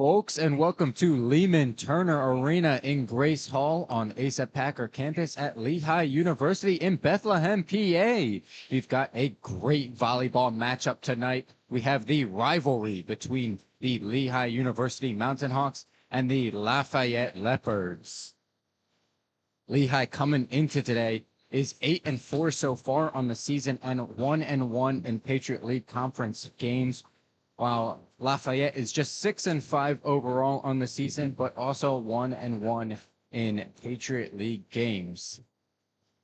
folks, and welcome to Lehman Turner Arena in Grace Hall on Asa Packer campus at Lehigh University in Bethlehem, PA. We've got a great volleyball matchup tonight. We have the rivalry between the Lehigh University Mountain Hawks and the Lafayette Leopards. Lehigh coming into today is 8-4 so far on the season and 1-1 in Patriot League conference games, while Lafayette is just 6-5 overall on the season, but also 1-1 in Patriot League games.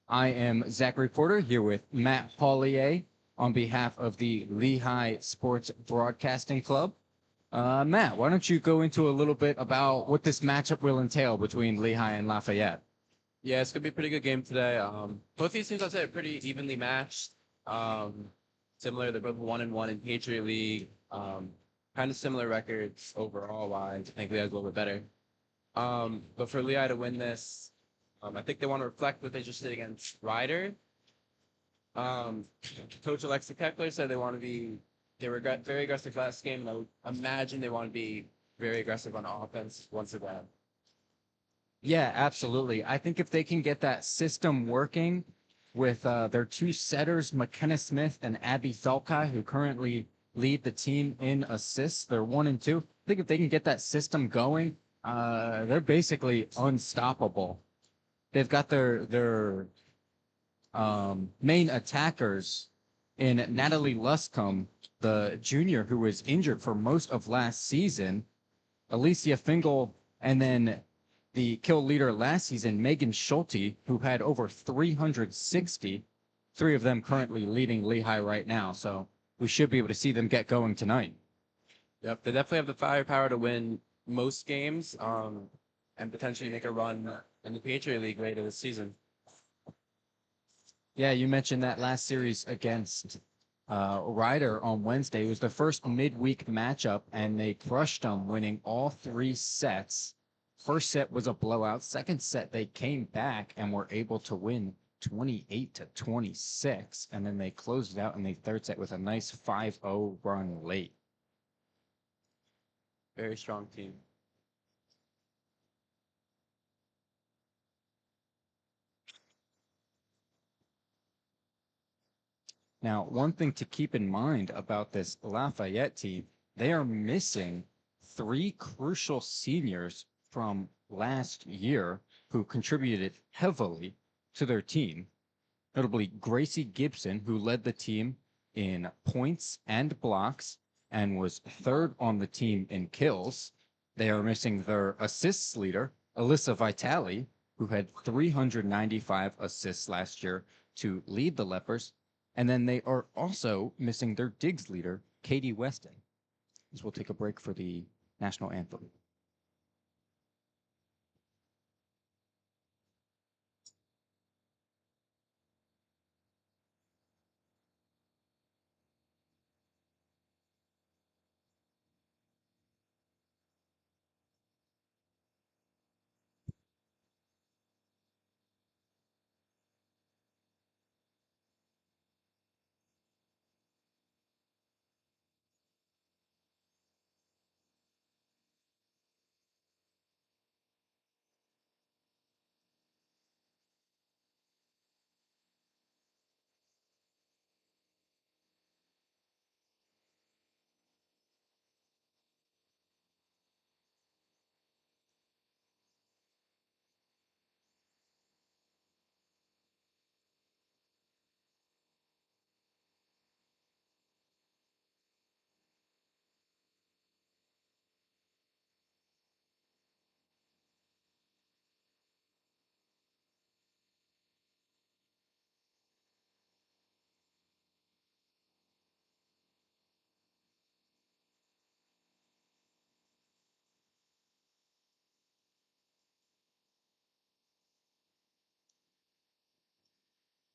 I am Zachary Porter here with Matt Paulier on behalf of the Lehigh Sports Broadcasting Club. Matt, why don't you go into a little bit about what this matchup will entail between Lehigh and Lafayette? Yeah, it's gonna be a pretty good game today. Both these teams, I'd say, are pretty evenly matched. Similar, they're both 1-1 in Patriot League. Kind of similar records overall wise. I think Lehigh's a little bit better. But for Lehigh to win this, I think they want to reflect what they just did against Ryder. Coach Alexa Keckler said they were very aggressive last game, and I would imagine they want to be very aggressive on offense once again. Yeah, absolutely. I think if they can get that system working with their two setters, McKenna Smith and Abby Thalkai, who currently lead the team in assists, they're 1 and 2. I think if they can get that system going, they're basically unstoppable. They've got their main attackers in Natalie Luscombe, the junior who was injured for most of last season, Alicia Fingal, and then the kill leader last season, Megan Schulte, who had over 360, three of them currently leading Lehigh right now. So we should be able to see them get going tonight. Yep, they definitely have the firepower to win most games, and potentially make a run in the Patriot League later this season. Yeah, you mentioned that last series against Ryder on Wednesday. It was the first midweek matchup, and they crushed them, winning all 3 sets. First set was a blowout. Second set, they came back and were able to win 28-26. And then they closed it out in the third set with a nice 5-0 run late. Very strong team. Now, one thing to keep in mind about this Lafayette team, they are missing 3 crucial seniors from last year who contributed heavily to their team, notably Gracie Gibson, who led the team in points and blocks and was 3rd on the team in kills. They are missing their assists leader, Alyssa Vitale, who had 395 assists last year to lead the Leopards. And then they are also missing their digs leader, Katie Weston. As we'll take a break for the national anthem.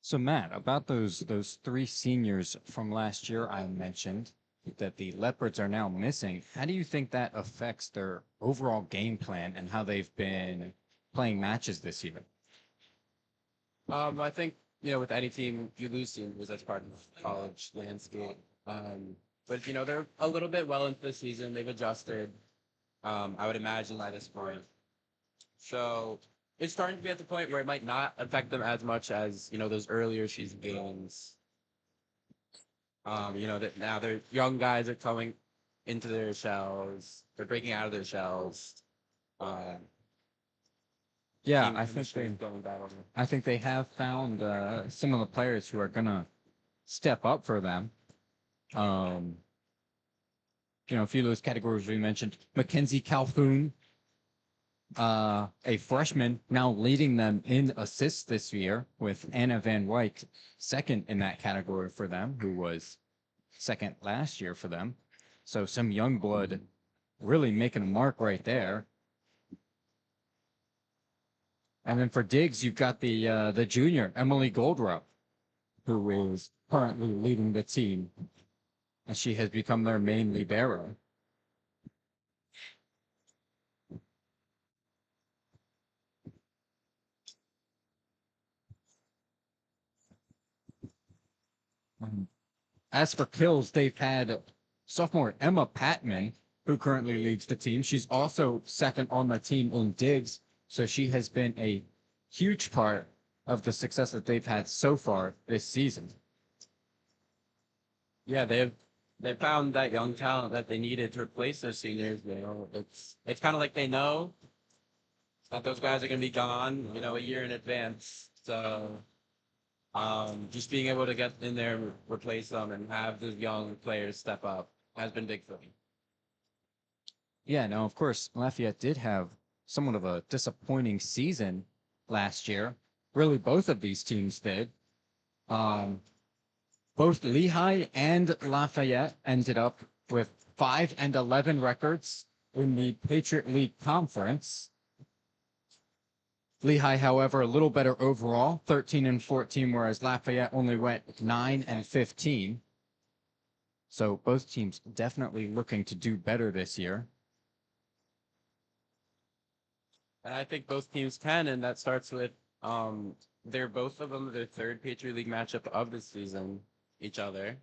So Matt, about those 3 seniors from last year I mentioned that the Leopards are now missing, how do you think that affects their overall game plan and how they've been playing matches this year? I think, with any team, you lose teams. That's part of the college landscape. But they're a little bit well into the season. They've adjusted. I would imagine by this point. So it's starting to be at the point where it might not affect them as much as those earlier season games. That now their young guys are coming into their shells. They're breaking out of their shells. Um, Yeah, team I think chemistry they is going better. I think they have found some of the players who are gonna step up for them. Um, a few of those categories we mentioned. Mackenzie Calhoun, a freshman, now leading them in assists this year with Anna Van Wyk second in that category for them, who was second last year for them. So some young blood really making a mark right there. And then for Diggs, you've got the junior, Emily Goldrup, who is currently leading the team, and she has become their main libero. As for kills, they've had sophomore Emma Patman, who currently leads the team. She's also second on the team in digs, so she has been a huge part of the success that they've had so far this season. Yeah, they found that young talent that they needed to replace those seniors. It's kind of like they know that those guys are going to be gone, a year in advance. So just being able to get in there, replace them, and have those young players step up has been big for me. Yeah, now, of course, Lafayette did have somewhat of a disappointing season last year. Really, both of these teams did. Um, both Lehigh and Lafayette ended up with 5-11 records in the Patriot League Conference. Lehigh, however, a little better overall, 13-14, whereas Lafayette only went 9-15. So both teams definitely looking to do better this year. And I think both teams can, and that starts with they're both of them their third Patriot League matchup of the season, each other,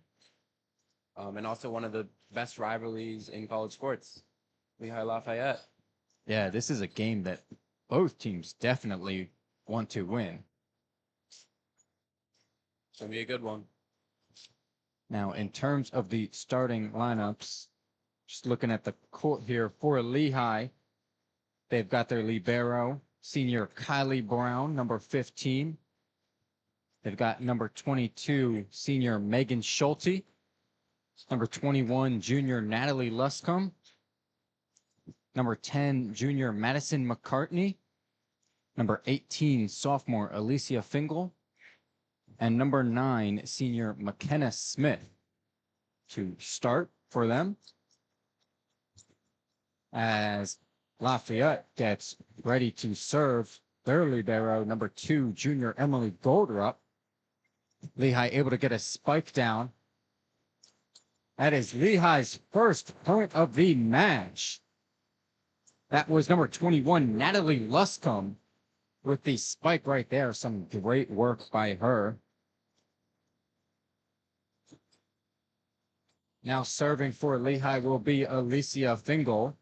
and also one of the best rivalries in college sports, Lehigh Lafayette. Yeah, this is a game that both teams definitely want to win. It's gonna be a good one. Now, in terms of the starting lineups, just looking at the court here for Lehigh, they've got their libero, senior Kylie Brown, number 15. They've got number 22, senior Megan Schulte, number 21, junior Natalie Luscombe, number 10, junior Madison McCartney, number 18, sophomore Alicia Fingal, and number 9, senior McKenna Smith to start for them as Lafayette gets ready to serve their libero, number 2, junior Emily Goldrup. Lehigh able to get a spike down. That is Lehigh's first point of the match. That was number 21, Natalie Luscombe, with the spike right there. Some great work by her. Now serving for Lehigh will be Alicia Fingal.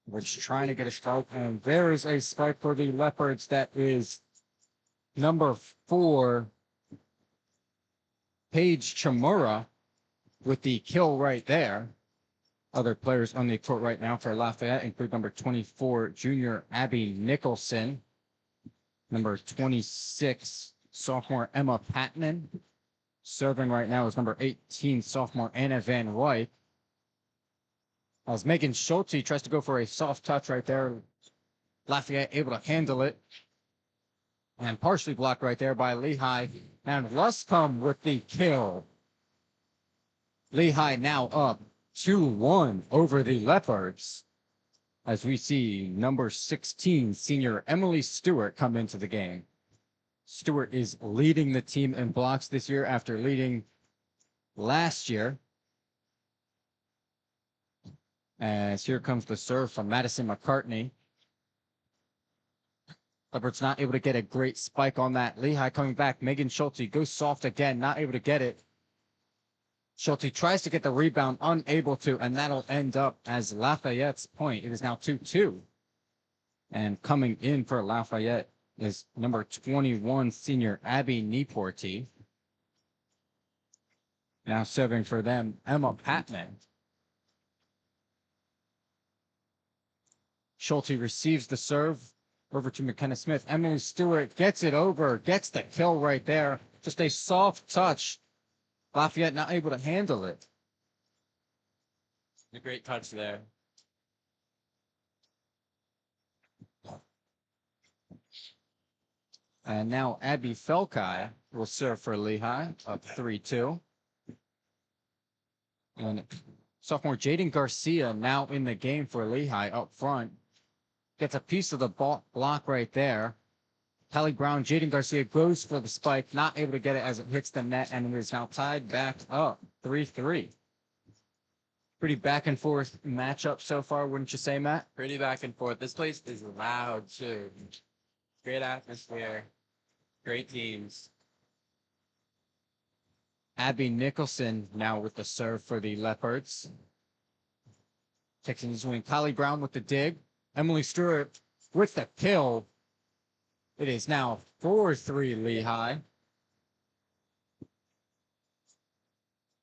We're just trying to get a spike, and there is a spike for the Leopards. That is number 4, Paige Chamura, with the kill right there. Other players on the court right now for Lafayette include number 24, junior Abby Nicholson, number 26, sophomore Emma Patman. Serving right now is number 18, sophomore Anna Van Wyk. As Megan Schulte tries to go for a soft touch right there, Lafayette able to handle it. And partially blocked right there by Lehigh. And Luscombe with the kill. Lehigh now up 2-1 over the Leopards. As we see number 16, senior Emily Stewart, come into the game. Stewart is leading the team in blocks this year after leading last year. As here comes the serve from Madison McCartney. Leopards not able to get a great spike on that. Lehigh coming back. Megan Schulte goes soft again, not able to get it. Schulte tries to get the rebound, unable to, and that'll end up as Lafayette's point. It is now 2-2. And coming in for Lafayette is number 21 senior Abby Nieporty. Now serving for them, Emma Patman. Schulte receives the serve over to McKenna Smith. Emily Stewart gets it over, gets the kill right there. Just a soft touch. Lafayette not able to handle it. A great touch there. And now Abby Felkai will serve for Lehigh, up 3-2. And sophomore Jaden Garcia now in the game for Lehigh up front. Gets a piece of the block right there. Callie Brown, Jaden Garcia goes for the spike, not able to get it as it hits the net, and it is now tied back up 3-3. Pretty back and forth matchup so far, wouldn't you say, Matt? Pretty back and forth. This place is loud too. Great atmosphere. Great teams. Abby Nicholson now with the serve for the Leopards. Takes in his wing. Callie Brown with the dig. Emily Stewart with the kill. It is now 4-3 Lehigh.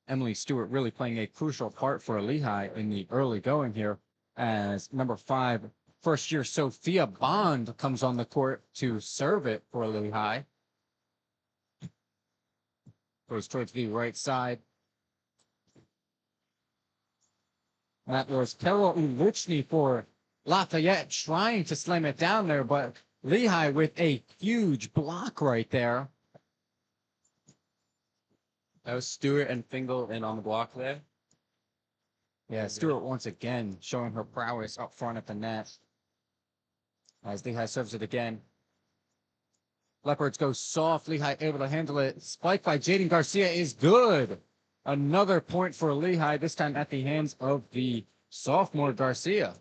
Emily Stewart really playing a crucial part for Lehigh in the early going here as number 5, first-year Sophia Bond comes on the court to serve it for Lehigh. Goes towards the right side. That was Carol Ulichny for Lafayette trying to slam it down there, but Lehigh with a huge block right there. That was Stewart and Fingal in on the block there. Yeah, Stewart once again showing her prowess up front at the net. As Lehigh serves it again. Leopards go soft. Lehigh able to handle it. Spike by Jaden Garcia is good. Another point for Lehigh, this time at the hands of the sophomore Garcia.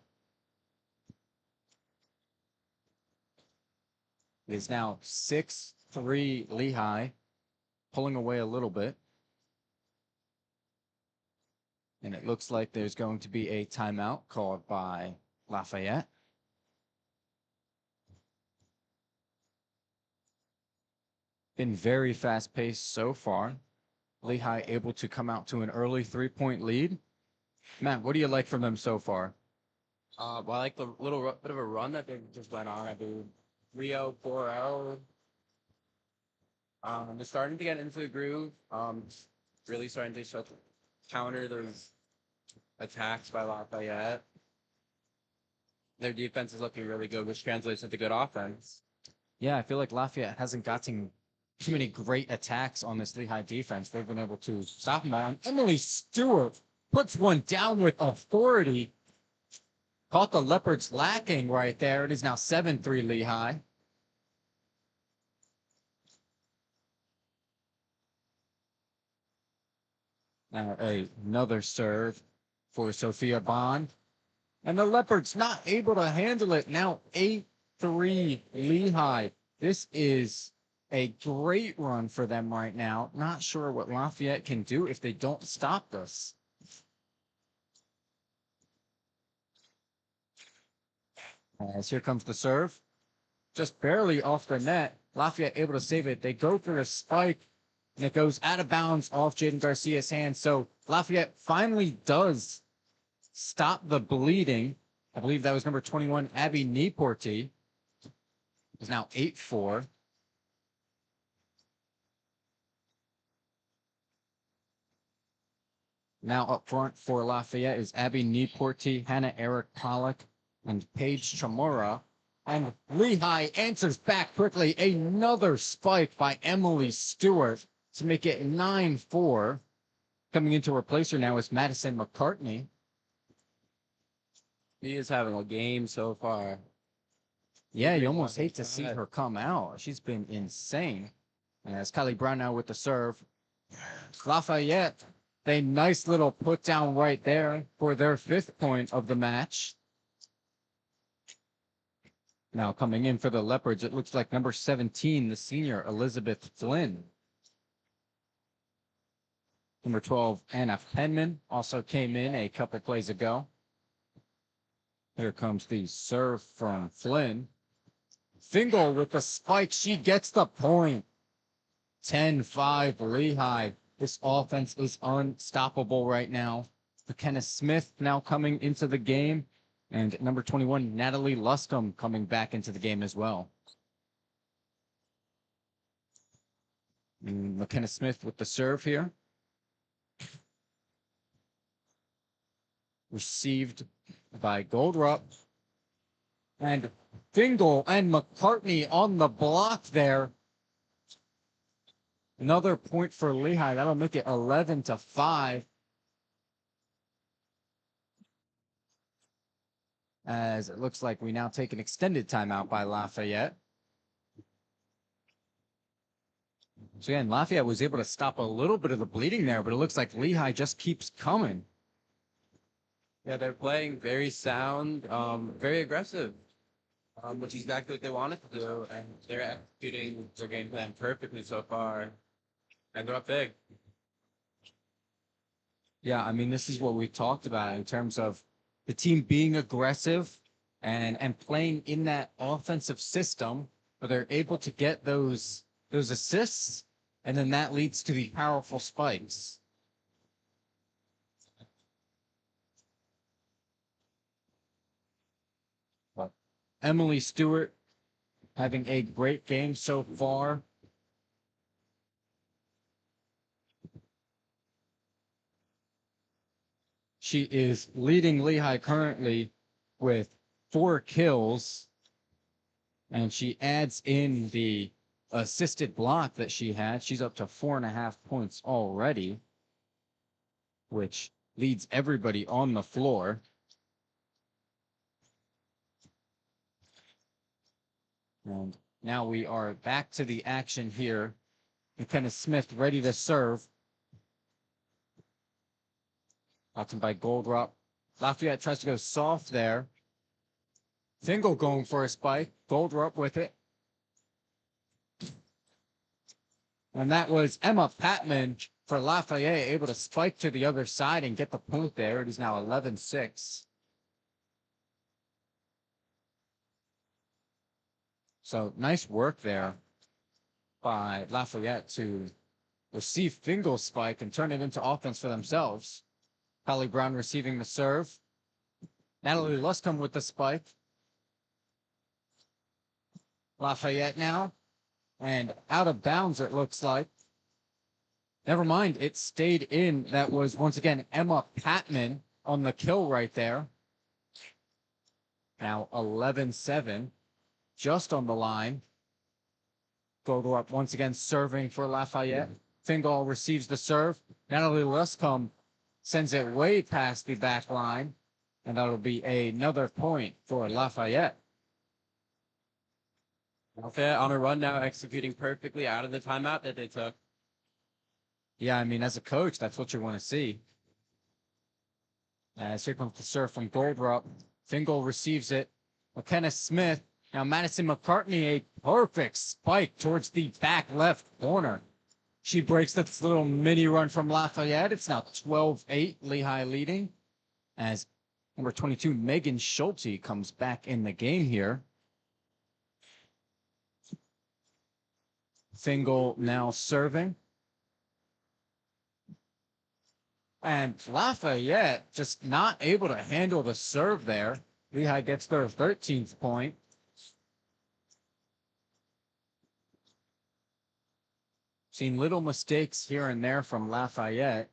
It is now 6-3 Lehigh, pulling away a little bit. And it looks like there's going to be a timeout called by Lafayette. Been very fast-paced so far. Lehigh able to come out to an early 3-point lead. Matt, what do you like from them so far? Well, I like the little bit of a run that they just went on. I do 3-0, 4-0. They're starting to get into the groove. Really starting to counter those attacks by Lafayette. Their defense is looking really good, which translates into good offense. Yeah, I feel like Lafayette hasn't gotten too many great attacks on this Lehigh defense. They've been able to stop them. And Emily Stewart puts one down with authority. Caught the Leopards lacking right there. It is now 7-3 Lehigh. Now another serve for Sophia Bond. And the Leopards not able to handle it. Now 8-3 Lehigh. This is a great run for them right now. Not sure what Lafayette can do if they don't stop this. As here comes the serve. Just barely off the net. Lafayette able to save it. They go for a spike, and it goes out of bounds off Jaden Garcia's hand. So Lafayette finally does stop the bleeding. I believe that was number 21, Abby Nieporty. It's now 8-4. Now up front for Lafayette is Abby Nieporty, Hannah Eric Pollock, and Paige Chamorro. And Lehigh answers back quickly. Another spike by Emily Stewart to make it 9-4. Coming in to replace her now is Madison McCartney. He is having a game so far. Yeah, you almost hate to see her come out. She's been insane. And as Kylie Brown now with the serve. Lafayette, a nice little put down right there for their 5th point of the match. Now coming in for the Leopards, it looks like number 17, the senior, Elizabeth Flynn. Number 12, Anna Penman, also came in a couple plays ago. Here comes the serve from Flynn. Fingal with the spike. She gets the point. 10-5 Lehigh. This offense is unstoppable right now. McKenna Smith now coming into the game. And number 21, Natalie Luscombe coming back into the game as well. And McKenna Smith with the serve here. Received by Goldrup. And Fingal and McCartney on the block there. Another point for Lehigh. That'll make it 11-5. As it looks like we now take an extended timeout by Lafayette. So again, Lafayette was able to stop a little bit of the bleeding there, but it looks like Lehigh just keeps coming. Yeah, they're playing very sound, very aggressive, which is exactly what they wanted to do, and they're executing their game plan perfectly so far, and they're up big. Yeah, I mean, this is what we talked about in terms of the team being aggressive and playing in that offensive system where they're able to get those assists, and then that leads to the powerful spikes. But Emily Stewart having a great game so far. She is leading Lehigh currently with 4 kills, and she adds in the assisted block that she had. She's up to 4.5 points already, which leads everybody on the floor. And now we are back to the action here. McKenna Smith ready to serve. Out by Goldrup. Lafayette tries to go soft there. Fingal going for a spike. Goldrup with it. And that was Emma Patman for Lafayette, able to spike to the other side and get the point there. It is now 11-6. So nice work there by Lafayette to receive Fingal's spike and turn it into offense for themselves. Holly Brown receiving the serve. Natalie Luscombe with the spike. Lafayette now. And out of bounds, it looks like. Never mind, it stayed in. That was, once again, Emma Patman on the kill right there. Now 11-7. Just on the line. Goldrup once again serving for Lafayette. Fingal receives the serve. Natalie Luscombe sends it way past the back line. And that'll be another point for Lafayette. Lafayette on a run now, executing perfectly out of the timeout that they took. Yeah, I mean, as a coach, that's what you want to see. As here comes the serve from Goldrup. Fingal receives it. McKenna Smith. Now Madison McCartney, a perfect spike towards the back left corner. She breaks this little mini run from Lafayette. It's now 12-8, Lehigh leading. As number 22, Megan Schulte, comes back in the game here. Fingal now serving. And Lafayette just not able to handle the serve there. Lehigh gets their 13th point. Seen little mistakes here and there from Lafayette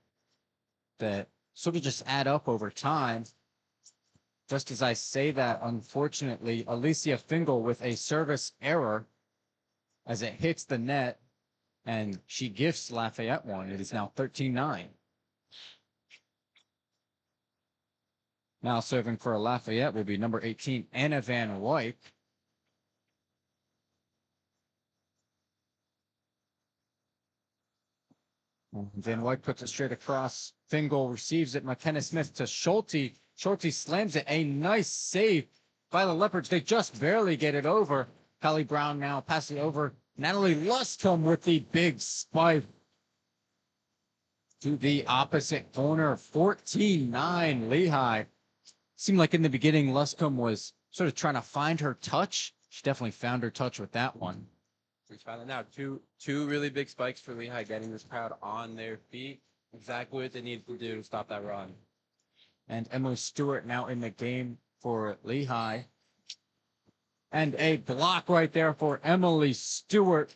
that sort of just add up over time. Just as I say that, unfortunately, Alicia Fingal with a service error as it hits the net, and she gifts Lafayette one. It is now 13-9. Now serving for Lafayette will be number 18, Anna Van Wyk. Van Wyk puts it straight across. Fingal receives it. McKenna Smith to Schulte. Schulte slams it. A nice save by the Leopards. They just barely get it over. Holly Brown now passing over. Natalie Luscombe with the big spike. to the opposite corner, 14-9 Lehigh. Seemed like in the beginning, Luscombe was sort of trying to find her touch. She definitely found her touch with that one. She's found it now. Two really big spikes for Lehigh, getting this crowd on their feet. Exactly what they needed to do to stop that run. And Emily Stewart now in the game for Lehigh. And a block right there for Emily Stewart.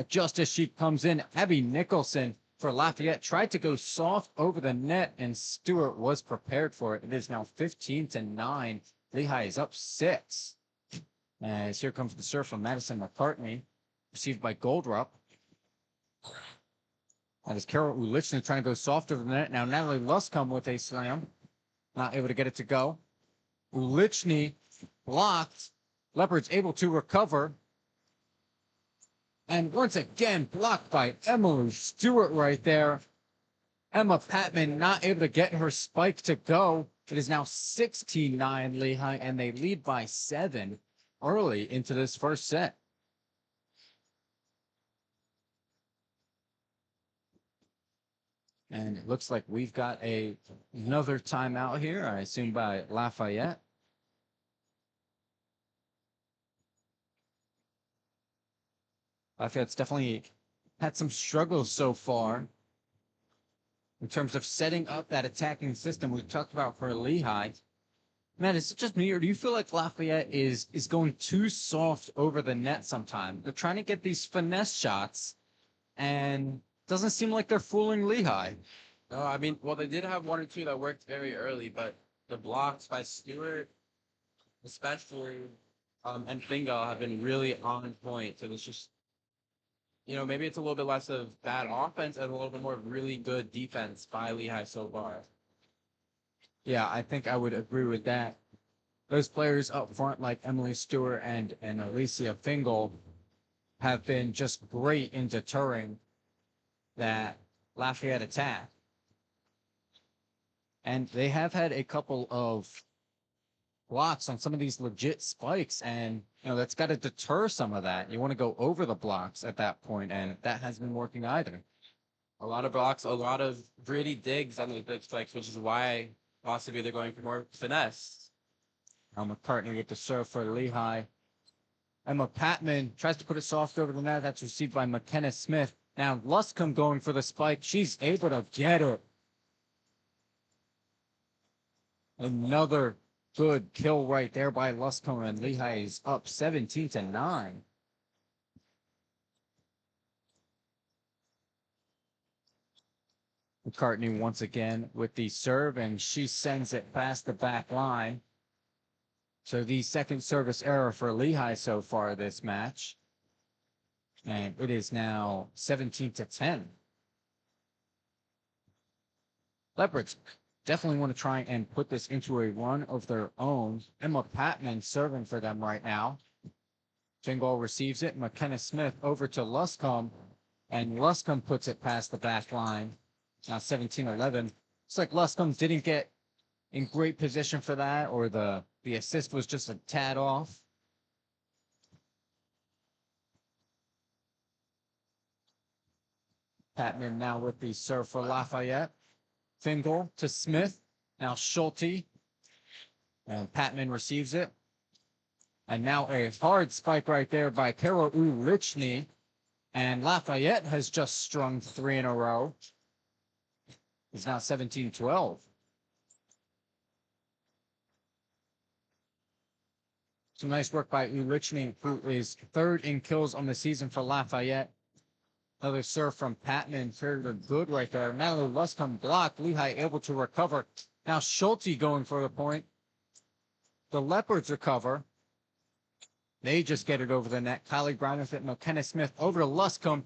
Just as she comes in, Abby Nicholson for Lafayette tried to go soft over the net, and Stewart was prepared for it. It is now 15-9. Lehigh is up 6. As here comes the serve from Madison McCartney, received by Goldrup. That is Carol Ulichny trying to go soft over the net. Now Natalie Luscombe with a slam. Not able to get it to go. Ulichny blocked. Leopards able to recover. And once again, blocked by Emily Stewart right there. Emma Patman not able to get her spike to go. It is now 16-9 Lehigh, and they lead by 7 early into this first set. And it looks like we've got another timeout here, I assume by Lafayette. Lafayette's definitely had some struggles so far in terms of setting up that attacking system we talked about for Lehigh. Matt, is it just me, or do you feel like Lafayette is going too soft over the net sometimes? They're trying to get these finesse shots, and doesn't seem like they're fooling Lehigh. No, I mean, well, they did have one or two that worked very early, but the blocks by Stewart, especially, and Fingal have been really on point. So it's just, maybe it's a little bit less of bad offense and a little bit more of really good defense by Lehigh so far. Yeah, I think I would agree with that. Those players up front, like Emily Stewart and Alicia Fingal, have been just great in deterring that Lafayette attack. And they have had a couple of blocks on some of these legit spikes, and that's got to deter some of that. You want to go over the blocks at that point, and that hasn't been working either. A lot of blocks, a lot of gritty digs on the big spikes, which is why possibly they're going for more finesse. Now McCartney with the serve for Lehigh. Emma Patman tries to put it soft over the net. That's received by McKenna Smith. Now Luscombe going for the spike. She's able to get it. Another good kill right there by Luscombe, and Lehigh is up 17-9. McCartney once again with the serve, and she sends it past the back line. So the second service error for Lehigh so far this match. And it is now 17-10. Leopards definitely want to try and put this into a run of their own. Emma Patman serving for them right now. Fingal receives it. McKenna Smith over to Luscombe, and Luscombe puts it past the back line. Now 17-11. It's like Luscombe didn't get in great position for that, or the assist was just a tad off. Patman now with the serve for Lafayette. Fingal to Smith. Now Schulte. And Patman receives it. And now a hard spike right there by Carol Ulichny. And Lafayette has just strung 3 in a row. It's now 17-12. Some nice work by Ulichny, who is 3rd in kills on the season for Lafayette. Another serve from Patman, very good right there. Now Luscombe blocked. Lehigh able to recover. Now Schulte going for the point. The Leopards recover. They just get it over the net. Kylie Brown with it. McKenna Smith over to Luscombe.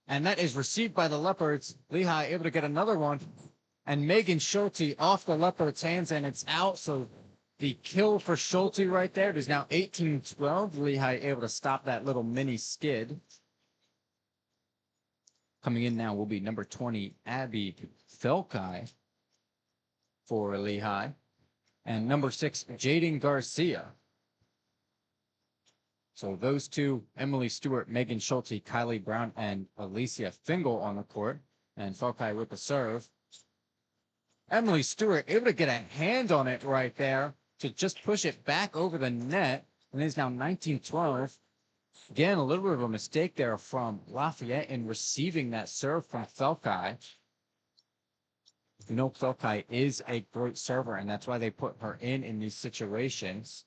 And that is received by the Leopards. Lehigh able to get another one. And Megan Schulte off the Leopards' hands, and it's out. So the kill for Schulte right there. It is now 18-12. Lehigh able to stop that little mini skid. Coming in now will be number 20, Abby Felkai for Lehigh. And number 6, Jaden Garcia. So those two, Emily Stewart, Megan Schulte, Kylie Brown, and Alicia Fingal on the court. And Felkai with the serve. Emily Stewart able to get a hand on it right there to just push it back over the net. And it is now 19-12. Again, a little bit of a mistake there from Lafayette in receiving that serve from Felkai. You know, Felkai is a great server, and that's why they put her in these situations.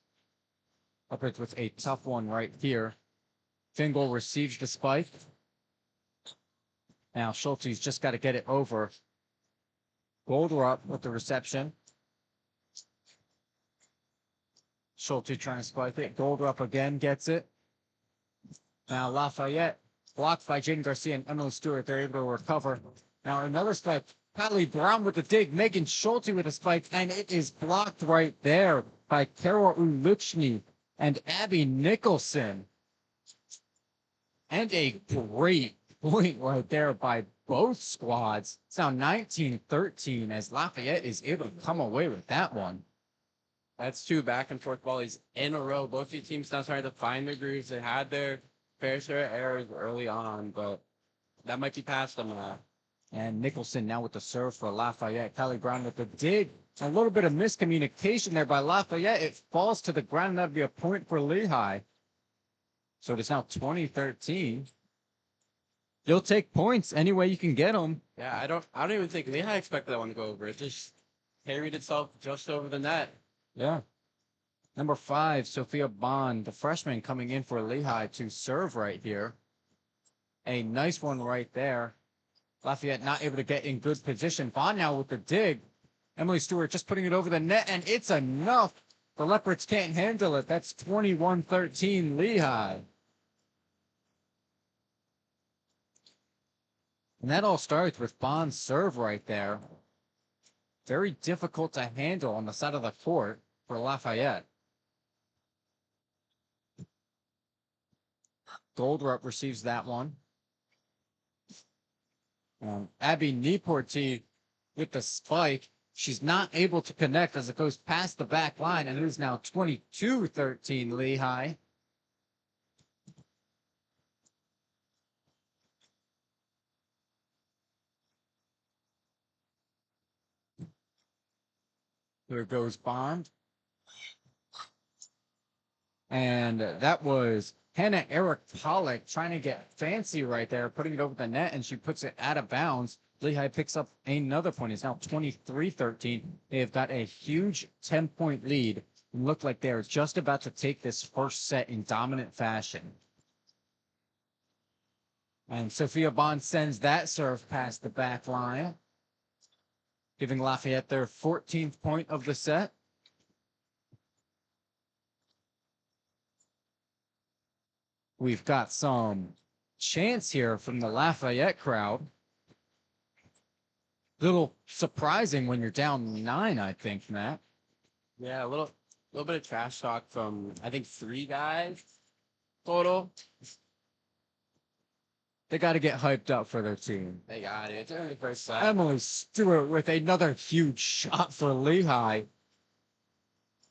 Upwards with a tough one right here. Fingal receives the spike. Now Schulte's just got to get it over. Goldrup with the reception. Schulte trying to spike it. Goldrup again gets it. Now Lafayette blocked by Jaden Garcia and Emily Stewart. They're able to recover. Now another spike. Kylie Brown with the dig. Megan Schulte with a spike. And it is blocked right there by Carol Ulichny and Abby Nicholson. And a great point right there by both squads. It's now 19-13 as Lafayette is able to come away with that one. That's two back and forth volleys in a row. Both these teams now starting to find their grooves. They had their fair share of errors early on, but that might be past them now. And Nicholson now with the serve for Lafayette. Kylie Brown with the dig. A little bit of miscommunication there by Lafayette. It falls to the ground. That'd be a point for Lehigh. So it is now 20-13. You'll take points any way you can get them. Yeah, I don't even think Lehigh expected that one to go over. It just carried itself just over the net. Yeah. Number 5, Sophia Bond, the freshman coming in for Lehigh to serve right here. A nice one right there. Lafayette not able to get in good position. Bond now with the dig. Emily Stewart just putting it over the net, and it's enough. The Leopards can't handle it. That's 21-13 Lehigh. And that all starts with Bond's serve right there. Very difficult to handle on the side of the court for Lafayette. Goldrup receives that one. Abby Nieporty with the spike. She's not able to connect as it goes past the back line, and it is now 22-13 Lehigh. There goes Bond. And that was Hannah Eric Pollock trying to get fancy right there, putting it over the net, and she puts it out of bounds. Lehigh picks up another point. It's now 23-13. They have got a huge 10-point lead and look like they're just about to take this first set in dominant fashion. And Sophia Bond sends that serve past the back line, giving Lafayette their 14th point of the set. We've got some chants here from the Lafayette crowd. Little surprising when you're down 9, I think, Matt. Yeah, a little bit of trash talk from, I think, 3 guys total. They got to get hyped up for their team. They got it. It's only the first set. Emily Stewart with another huge shot for Lehigh.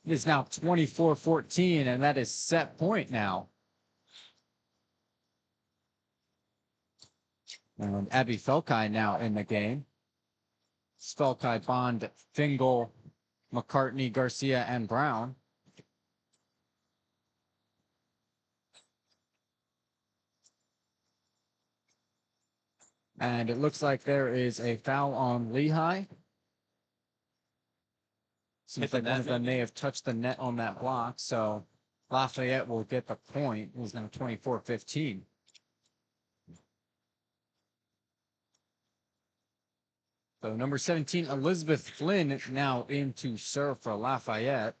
It is now 24-14, and that is set point now. And Abby Felkai now in the game. Felkai, Bond, Fingal, McCartney, Garcia, and Brown. And it looks like there is a foul on Lehigh. Seems like one of them may have touched the net on that block, so Lafayette will get the point. It is now 24-15. So number 17, Elizabeth Flynn, now in to serve for Lafayette.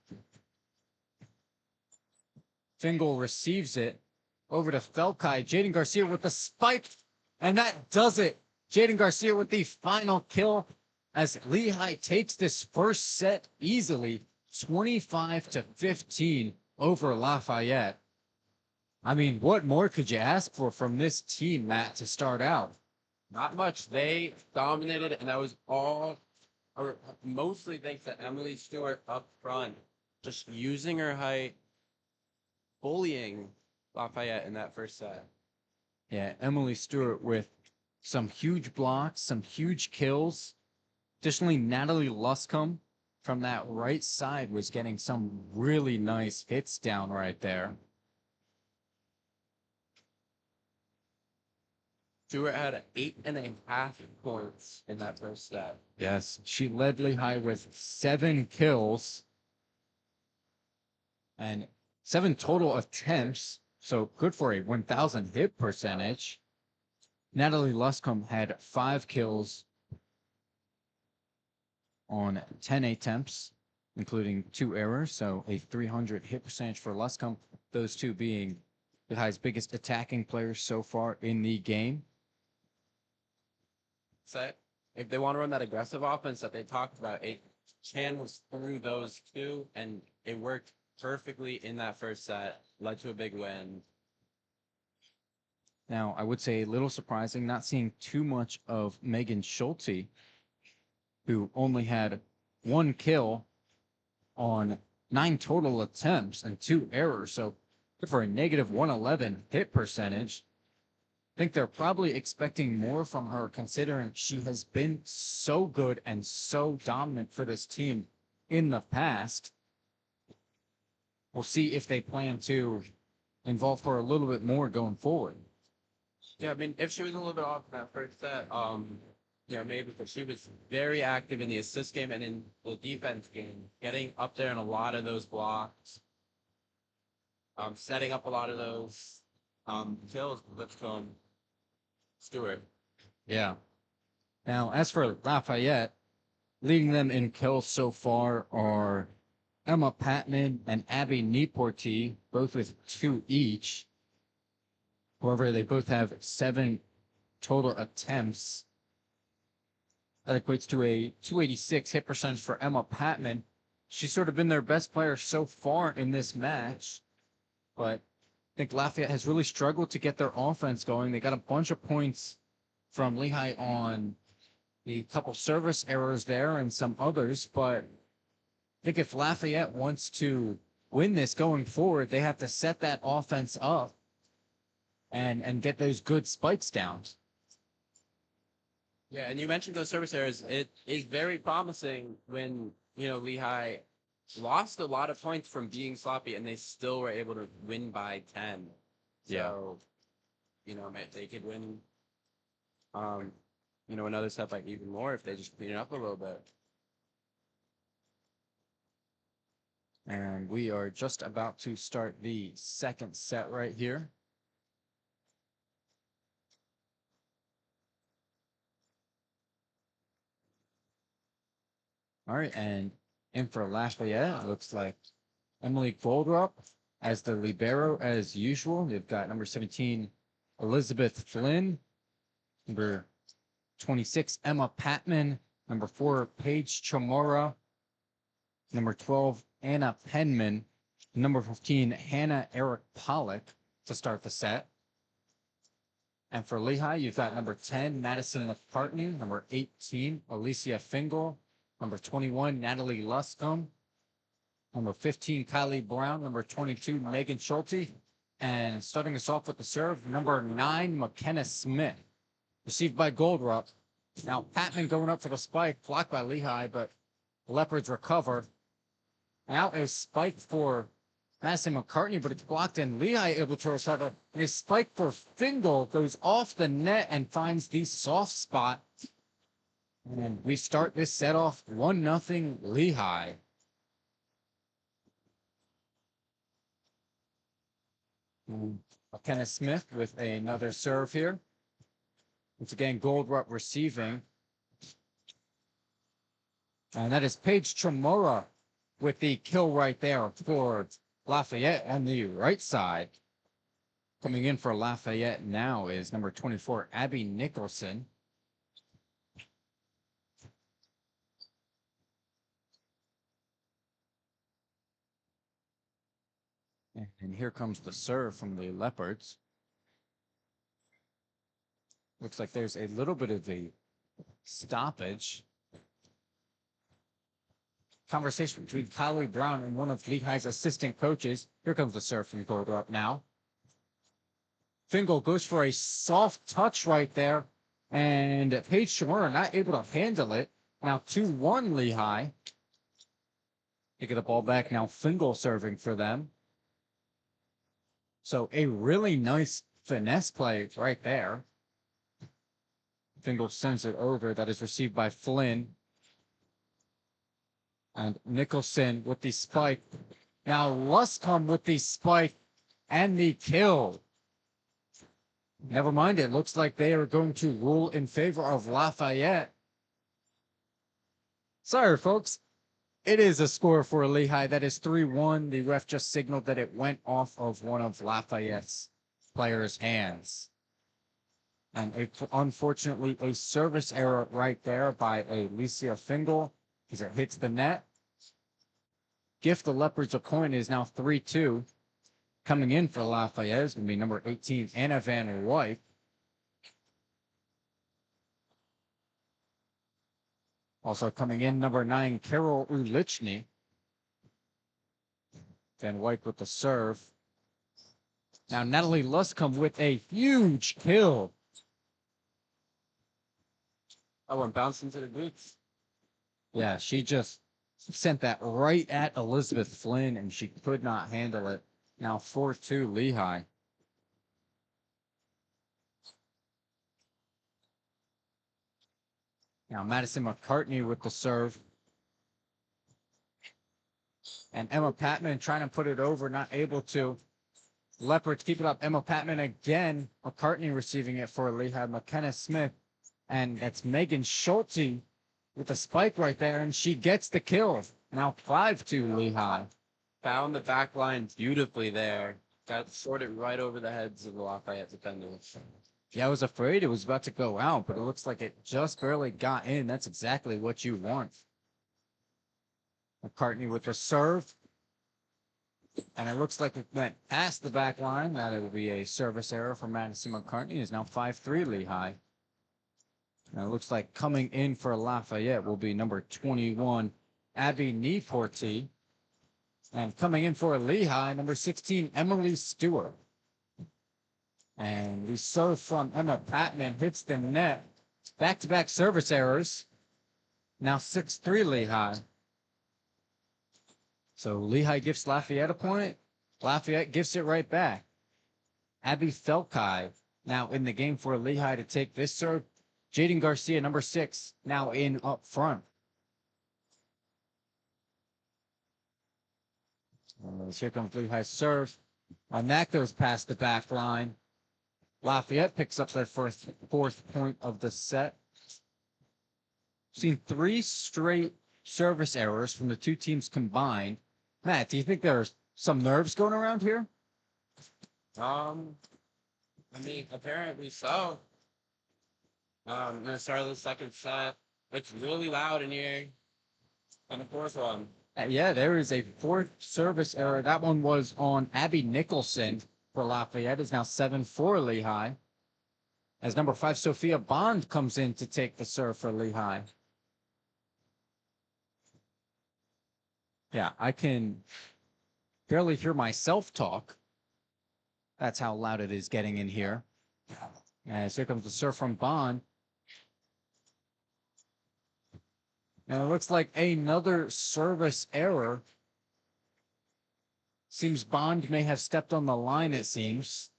Fingal receives it over to Felkai. Jaden Garcia with the spike, and that does it. Jaden Garcia with the final kill as Lehigh takes this first set easily, 25-15 over Lafayette. I mean, what more could you ask for from this team, Matt, to start out? Not much. They dominated, and that was all, or mostly thanks to Emily Stewart up front, just using her height, bullying Lafayette in that first set. Yeah, Emily Stewart with some huge blocks, some huge kills. Additionally, Natalie Luscombe from that right side was getting some really nice hits down right there. Stewart had 8.5 points in that first set. Yes, she led Lehigh with 7 kills and 7 total attempts. So good for a 1,000 hit percentage. Natalie Luscombe had 5 kills on 10 attempts, including 2 errors. So a 300 hit percentage for Luscombe. Those two being Lehigh's biggest attacking players so far in the game. Set. If they want to run that aggressive offense that they talked about, it channels through those two, and it worked perfectly in that first set, led to a big win. Now, I would say a little surprising, not seeing too much of Megan Schulte, who only had 1 kill on 9 total attempts and 2 errors. So good for a negative 111 hit percentage. I think they're probably expecting more from her considering she has been so good and so dominant for this team in the past. We'll see if they plan to involve her a little bit more going forward. Yeah, I mean, if she was a little bit off in that first set, maybe, but she was very active in the assist game and in the defense game, getting up there in a lot of those blocks, setting up a lot of those kills with Stewart. Yeah. Now, as for Lafayette, leading them in kills so far are Emma Patman and Abby Neporty, both with 2 each. However, they both have 7 total attempts. That equates to a 286 hit percentage for Emma Patman. She's sort of been their best player so far in this match, but I think Lafayette has really struggled to get their offense going. They got a bunch of points from Lehigh on the couple service errors there and some others, but I think if Lafayette wants to win this going forward, they have to set that offense up and get those good spikes down. Yeah, and you mentioned those service errors. It is very promising when, Lehigh lost a lot of points from being sloppy and they still were able to win by 10. So, they could win, another set by even more if they just clean it up a little bit. And we are just about to start the second set right here. All right, and in for Lafayette, it looks like Emily Goldrup as the libero as usual. They've got number 17, Elizabeth Flynn, number 26, Emma Patman, number 4, Paige Chamora, number 12, Anna Penman, number 15, Hannah Eric Pollock to start the set. And for Lehigh, you've got number 10, Madison McCartney, number 18, Alicia Fingal, number 21, Natalie Luscombe, number 15, Kylie Brown, number 22, Megan Schulte, and starting us off with the serve, number 9, McKenna Smith, received by Goldrup. Now, Patman going up for the spike, blocked by Lehigh, but Leopards recover. Now a spike for Madison McCartney, but it's blocked, and Lehigh able to recover. A spike for Fingal goes off the net and finds the soft spot. And we start this set off 1-0 Lehigh. McKenna Smith with another serve here. Once again, Goldrup receiving. And that is Paige Chamora with the kill right there for Lafayette on the right side. Coming in for Lafayette now is number 24, Abby Nicholson. And here comes the serve from the Leopards. Looks like there's a little bit of a stoppage. Conversation between Kylie Brown and one of Lehigh's assistant coaches. Here comes the serve from Goldrup now. Fingal goes for a soft touch right there. And Paige Shimura not able to handle it. Now 2-1 Lehigh. Taking the ball back now. Fingal serving for them. So a really nice finesse play right there. Fingal sends it over. That is received by Flynn. And Nicholson with the spike. Now Luscombe with the spike and the kill. Never mind, it looks like they are going to rule in favor of Lafayette. Sorry, folks. It is a score for Lehigh. That is 3-1. The ref just signaled that it went off of one of Lafayette's players' hands. And unfortunately, a service error right there by Alicia Fingal as it hits the net. Gift the Leopards a point is now 3-2. Coming in for Lafayette is going to be number 18, Anna Van Wyk. Also coming in, number 9, Carol Ulichny. Van Wyk with the serve. Now Natalie Luscombe with a huge kill. Oh, and bounced into the boots. Yeah, she just sent that right at Elizabeth Flynn, and she could not handle it. Now 4-2 Lehigh. Now Madison McCartney with the serve. And Emma Patman trying to put it over, not able to. Leopards keep it up. Emma Patman again. McCartney receiving it for Lehigh. McKenna Smith. And that's Megan Schulte with a spike right there, and she gets the kill. Now 5-2 Lehigh. Found the back line beautifully there. Got sorted right over the heads of the Lafayette defenders. Yeah, I was afraid it was about to go out, but it looks like it just barely got in. That's exactly what you want. McCartney with the serve. And it looks like it went past the back line. That it will be a service error for Madison McCartney. It's now 5-3 Lehigh. Now it looks like coming in for Lafayette will be number 21, Abby Neporty. And coming in for Lehigh, number 16, Emily Stewart. And the serve from Emma Patman hits the net. Back-to-back service errors. Now 6-3 Lehigh. So Lehigh gives Lafayette a point. Lafayette gives it right back. Abby Felkai now in the game for Lehigh to take this serve. Jaden Garcia, number 6, now in up front. Here comes Lehigh's serve. And that goes past the back line. Lafayette picks up their fourth point of the set. Seen 3 straight service errors from the two teams combined. Matt, do you think there's some nerves going around here? I mean, apparently so. Gonna start the second set. It's really loud in here. And the fourth one. Yeah, there is a 4th service error. That one was on Abby Nicholson for Lafayette. It's now 7-4 Lehigh. As number 5, Sophia Bond comes in to take the serve for Lehigh. Yeah, I can barely hear myself talk. That's how loud it is getting in here. As here comes the serve from Bond. And it looks like another service error. Seems Bond may have stepped on the line, it seems.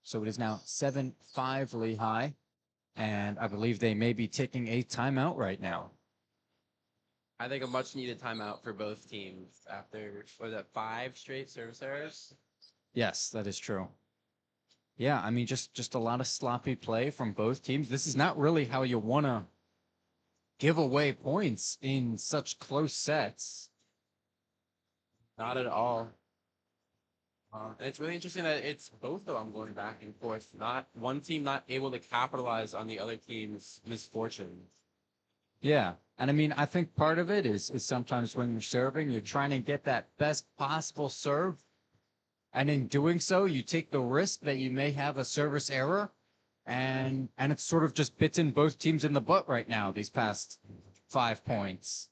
So it is now 7-5 Lehigh. And I believe they may be taking a timeout right now. I think a much needed timeout for both teams after, was that 5 straight service errors? Yes, that is true. Yeah, I mean, just a lot of sloppy play from both teams. This is not really how you want to give away points in such close sets. Not at all. It's really interesting that it's both of them going back and forth. Not one team not able to capitalize on the other team's misfortune. Yeah, and I mean, I think part of it is sometimes when you're serving, you're trying to get that best possible serve. And in doing so, you take the risk that you may have a service error. And it's sort of just bitten both teams in the butt right now, these past 5 points.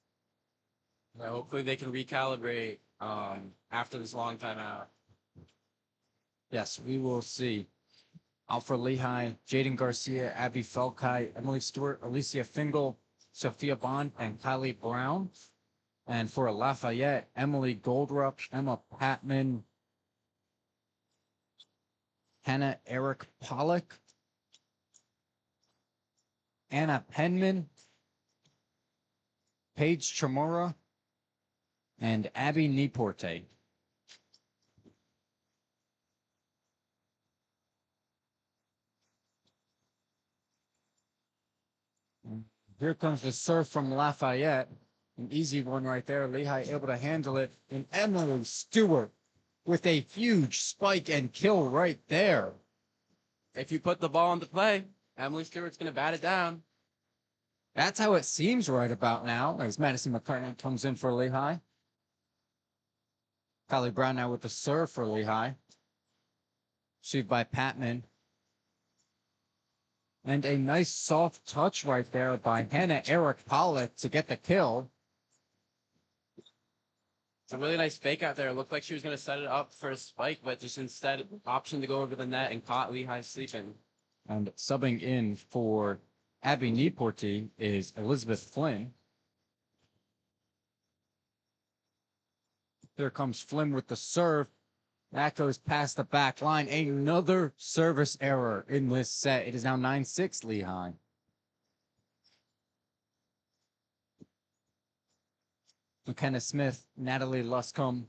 Yeah, hopefully they can recalibrate after this long timeout. Yes, we will see. Out for Lehigh, Jaden Garcia, Abby Felkai, Emily Stewart, Alicia Fingal, Sophia Bond, and Kylie Brown. And for Lafayette, Emily Goldrup, Emma Patman, Hannah Eric Pollock, Anna Penman, Paige Chamorro, and Abby Nieporte. Here comes the serve from Lafayette. An easy one right there. Lehigh able to handle it. And Emily Stewart with a huge spike and kill right there. If you put the ball into play, Emily Stewart's going to bat it down. That's how it seems right about now as Madison McCartney comes in for Lehigh. Kylie Brown now with the serve for Lehigh. Received by Patman. And a nice soft touch right there by Hannah Eric Pollock to get the kill. It's a really nice fake out there. It looked like she was going to set it up for a spike, but just instead option to go over the net and caught Lehigh sleeping. And subbing in for Abby Nieporte is Elizabeth Flynn. Here comes Flynn with the serve. That goes past the back line. Another service error in this set. It is now 9-6 Lehigh. McKenna Smith, Natalie Luscombe,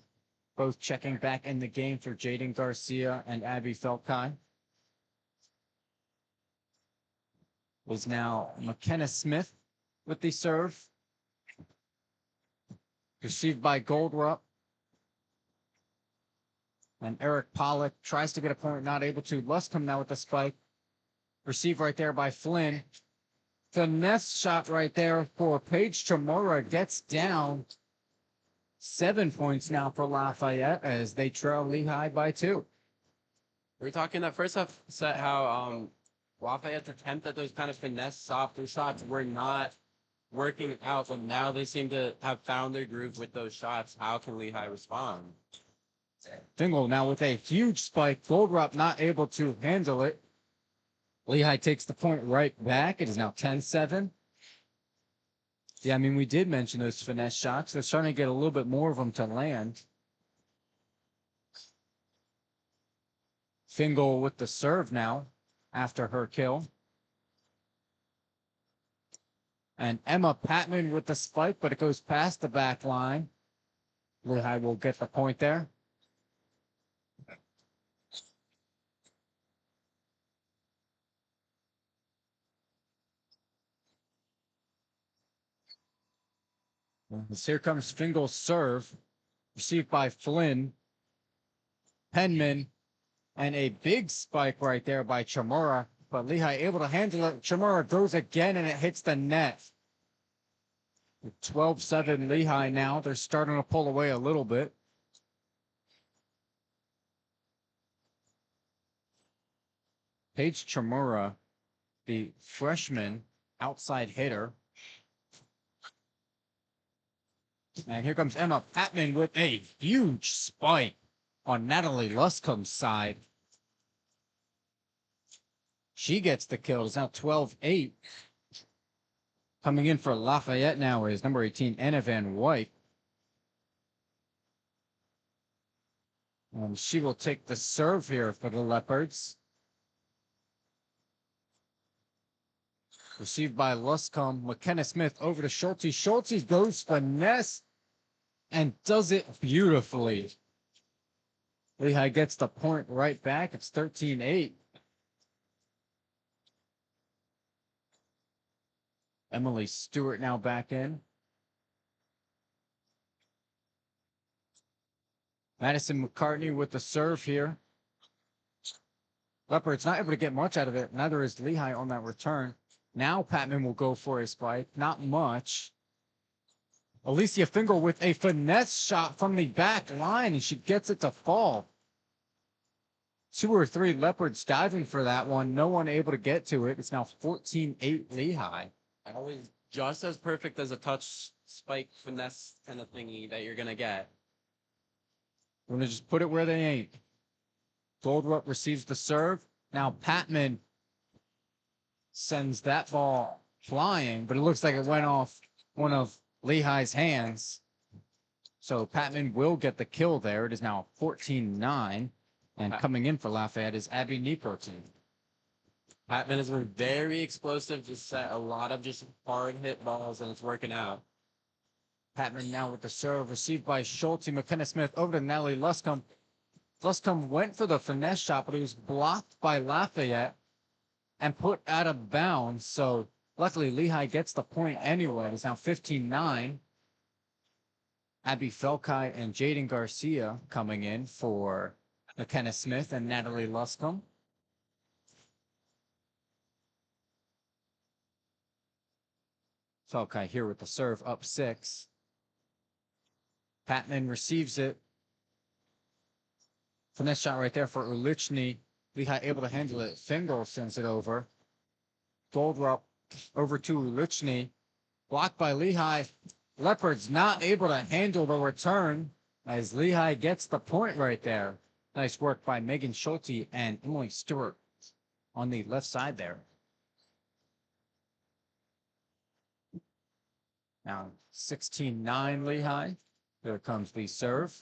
both checking back in the game for Jaden Garcia and Abby Felkai. Was now McKenna Smith with the serve. Received by Goldrup. And Eric Pollock tries to get a point, not able to. Luscombe now with the spike. Received right there by Flynn. Finesse shot right there for Paige Chamorro. Gets down. 7 points now for Lafayette as they trail Lehigh by 2. We were talking that first half set how Lafayette's attempt at those kind of finesse softer shots were not working out, but now they seem to have found their groove with those shots. How can Lehigh respond? Fingal now with a huge spike. Goldrup not able to handle it. Lehigh takes the point right back. It is now 10-7. Yeah, I mean, we did mention those finesse shots. They're starting to get a little bit more of them to land. Fingal with the serve now after her kill. And Emma Patman with the spike, but it goes past the back line. Lehigh will get the point there. Here comes Fingal's serve, received by Flynn. Penman, and a big spike right there by Chamorro, but Lehigh able to handle it. Chamorro goes again, and it hits the net. 12-7 Lehigh now. They're starting to pull away a little bit. Paige Chamorro, the freshman outside hitter. And here comes Emma Patman with a huge spike on Natalie Luscombe's side. She gets the kill. It's now 12-8. Coming in for Lafayette now is number 18, Anna Van Wyk. And she will take the serve here for the Leopards. Received by Luscombe. McKenna Smith over to Schulte. Schulte goes finesse and does it beautifully. Lehigh gets the point right back. It's 13-8. Emily Stewart now back in. Madison McCartney with the serve here. Leopards not able to get much out of it. Neither is Lehigh on that return. Now Patman will go for a spike. Not much. Alicia Fingal with a finesse shot from the back line, and she gets it to fall. 2 or 3 Leopards diving for that one. No one able to get to it. It's now 14-8 Lehigh. Always just as perfect as a touch spike finesse kind of thingy that you're going to get. We're going to just put it where they ain't. Goldrup receives the serve. Now Patman sends that ball flying, but it looks like it went off one of Lehigh's hands. So Patman will get the kill there. It is now 14-9. And coming in for Lafayette is Abby Neporty. Patman has been very explosive, just set a lot of just hard hit balls, and it's working out. Patman now with the serve, received by Schulte. McKenna Smith over to Natalie Luscombe. Luscombe went for the finesse shot, but he was blocked by Lafayette and put out of bounds. So luckily, Lehigh gets the point anyway. It's now 15-9. Abby Felkai and Jaden Garcia coming in for McKenna Smith and Natalie Luscombe. Felkai here with the serve, up 6. Patman receives it. Finesse shot right there for Ulichny. Lehigh able to handle it. Fingal sends it over. Goldrup over to Ulichny. Blocked by Lehigh. Leopards not able to handle the return as Lehigh gets the point right there. Nice work by Megan Schulte and Emily Stewart on the left side there. Now 16-9 Lehigh. Here comes the serve.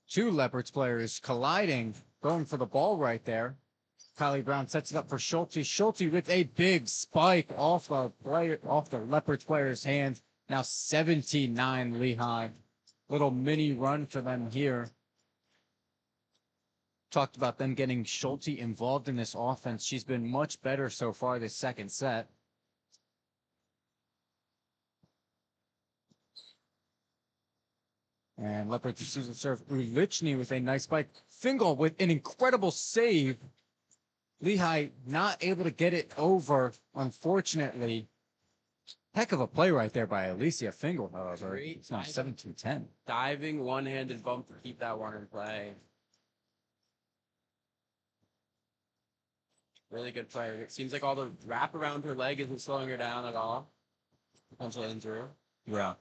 Two Leopards players colliding, going for the ball right there. Kylie Brown sets it up for Schulte. Schulte with a big spike off the Leopards player's hands. Now 17-9 Lehigh. Little mini run for them here. Talked about them getting Schulte involved in this offense. She's been much better so far this second set. And Leopards receives the serve. Ulichny with a nice spike. Fingal with an incredible save. Lehigh not able to get it over, unfortunately. Heck of a play right there by Alicia Fingal, however. It's now 17-10. Diving one-handed bump to keep that one in play. Really good play. It seems like all the wrap around her leg isn't slowing her down at all. Potential injury. Yeah.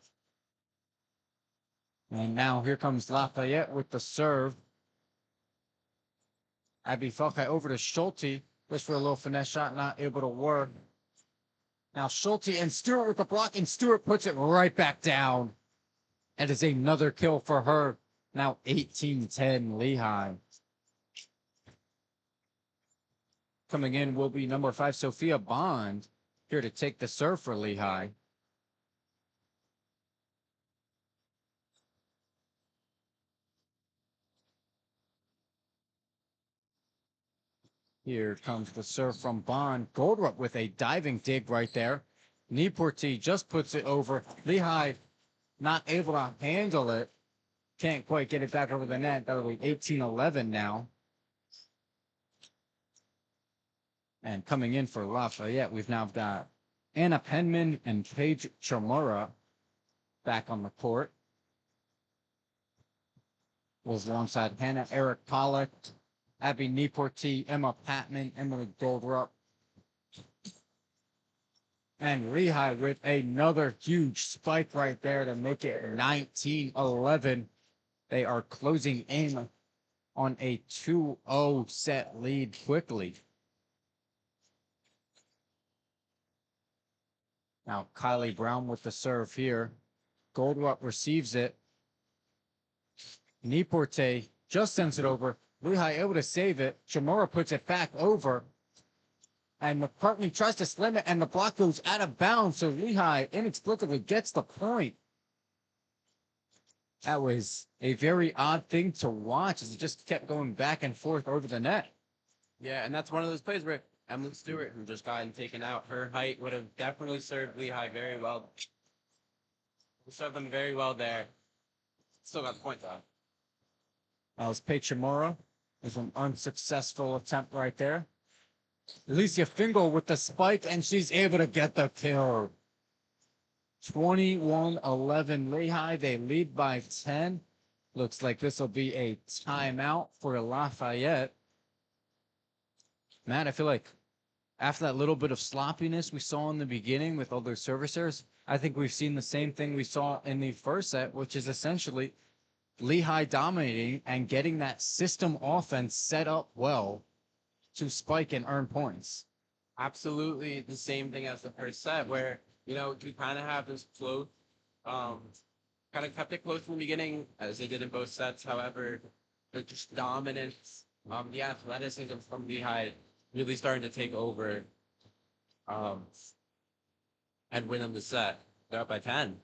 And now here comes Lafayette with the serve. Abby Felkai over to Schulte. Just for a little finesse shot, not able to work. Now Schulte and Stewart with the block, and Stewart puts it right back down. And it's another kill for her. Now 18-10 Lehigh. Coming in will be number 5, Sophia Bond, here to take the serve for Lehigh. Here comes the serve from Bond. Goldrup with a diving dig right there. Neporty just puts it over. Lehigh not able to handle it. Can't quite get it back over the net. That'll be 18-11 now. And coming in for Lafayette, we've now got Anna Penman and Paige Chamura back on the court. Was alongside Hannah Eric Pollock, Abby Neporty, Emma Patman, Emily Goldrup. And Lehigh with another huge spike right there to make it 19-11. They are closing in on a 2-0 set lead quickly. Now Kylie Brown with the serve here. Goldrup receives it. Neporte just sends it over. Lehigh able to save it. Chamorro puts it back over. And McCartney tries to slam it, and the block goes out of bounds, so Lehigh inexplicably gets the point. That was a very odd thing to watch as it just kept going back and forth over the net. Yeah, and that's one of those plays where Emily Stewart, who just gotten taken out, her height would have definitely served Lehigh very well. Served them very well there. Still got the point, though. That was Paige Chamorro. It was an unsuccessful attempt right there. Alicia Fingal with the spike, and she's able to get the kill. 21-11 Lehigh. They lead by 10. Looks like this will be a timeout for Lafayette. Matt, I feel like after that little bit of sloppiness we saw in the beginning with all those servicers, I think we've seen the same thing we saw in the first set, which is essentially Lehigh dominating and getting that system offense set up well to spike and earn points. Absolutely the same thing as the first set, where you kind of have this close, um, kind of kept it close from the beginning as they did in both sets. However, the just dominance, the athleticism from Lehigh really starting to take over, um, and win them the set. They're up by 10.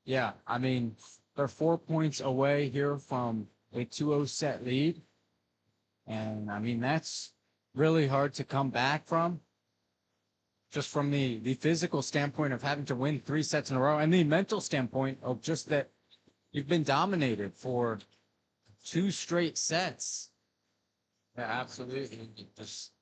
Yeah, I mean, they're 4 points away here from a 2-0 set lead. And I mean, that's really hard to come back from. Just from the physical standpoint of having to win 3 sets in a row, and the mental standpoint of just that you've been dominated for 2 straight sets. Yeah, absolutely. Just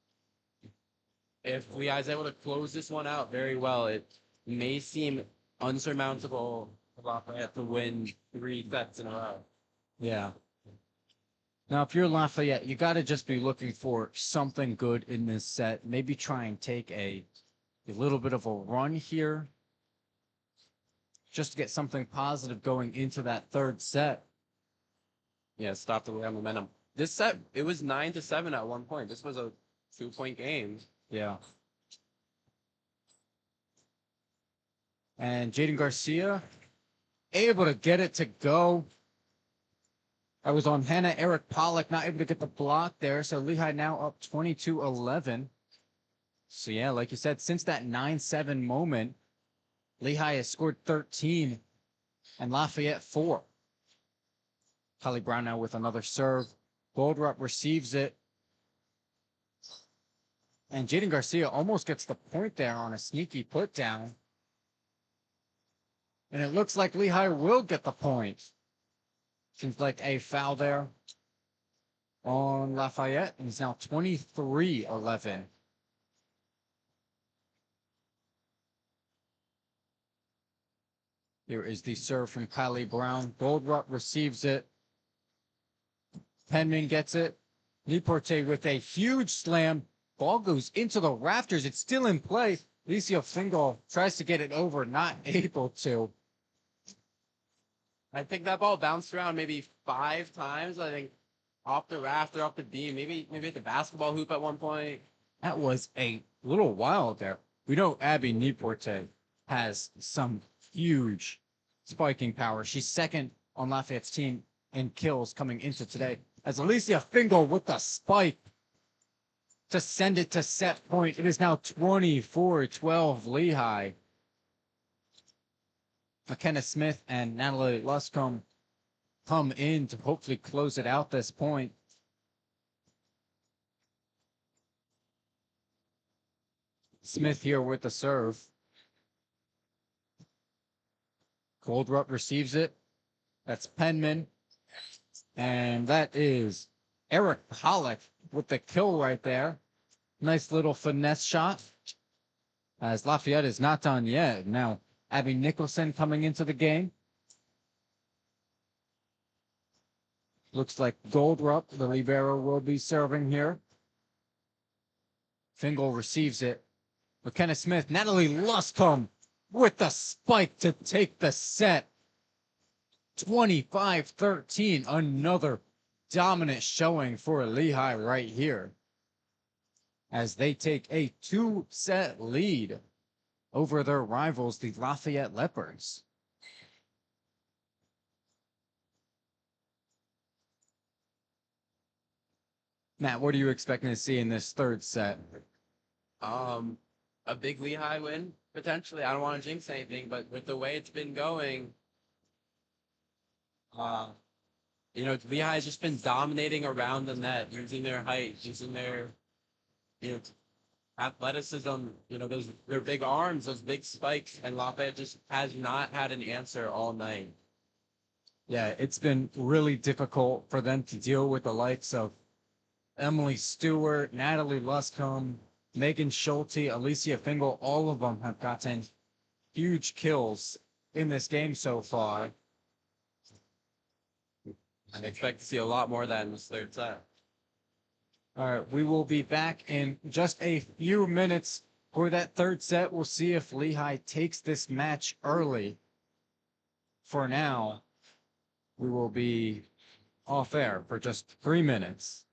if Lehigh's able to close this one out very well, it may seem unsurmountable for Lafayette to win 3 sets in a row. Yeah. Now, if you're Lafayette, you got to just be looking for something good in this set. Maybe try and take a little bit of a run here just to get something positive going into that 3rd set. Yeah, stop the Lehigh momentum. This set, it was 9-7 at one point. This was a 2-point game. Yeah. And Jaden Garcia able to get it to go. I was on Hannah. Eric Pollock not able to get the block there. So Lehigh now up 22-11. So yeah, like you said, since that 9-7 moment, Lehigh has scored 13 and Lafayette 4. Kelly Brown now with another serve. Goldrup receives it. And Jaden Garcia almost gets the point there on a sneaky put down. And it looks like Lehigh will get the point. Seems like a foul there on Lafayette. And it's now 23-11. Here is the serve from Kylie Brown. Goldrup receives it. Penman gets it. Niporte with a huge slam. Ball goes into the rafters. It's still in play. Alicia Fingal tries to get it over, not able to. I think that ball bounced around maybe 5 times. I think off the rafter, off the beam, maybe at the basketball hoop at one point. That was a little wild there. We know Abby Niporte has some huge spiking power. She's second on Lafayette's team in kills coming into today. As Alicia Fingal with the spike to send it to set point. It is now 24-12 Lehigh. McKenna Smith and Natalie Luscombe come in to hopefully close it out this point. Smith here with the serve. Goldrup receives it. That's Penman. And that is Eric Pollock with the kill right there. Nice little finesse shot. As Lafayette is not done yet. Now, Abby Nicholson coming into the game. Looks like Goldrup, the libero, will be serving here. Fingal receives it. McKenna Smith, Natalie Luscombe with the spike to take the set. 25-13, another dominant showing for Lehigh right here. As they take a 2-set lead over their rivals, the Lafayette Leopards. Matt, what are you expecting to see in this 3rd set? A big Lehigh win, potentially. I don't want to jinx anything, but with the way it's been going, Lehigh's just been dominating around the net, using their height, using their, athleticism, their big arms, those big spikes, and Lafayette just has not had an answer all night. Yeah, it's been really difficult for them to deal with the likes of Emily Stewart, Natalie Luscombe, Megan Schulte, Alicia Fingal. All of them have gotten huge kills in this game so far. I expect to see a lot more of that in this 3rd set. All right, we will be back in just a few minutes for that 3rd set. We'll see if Lehigh takes this match early. For now, we will be off air for just 3 minutes.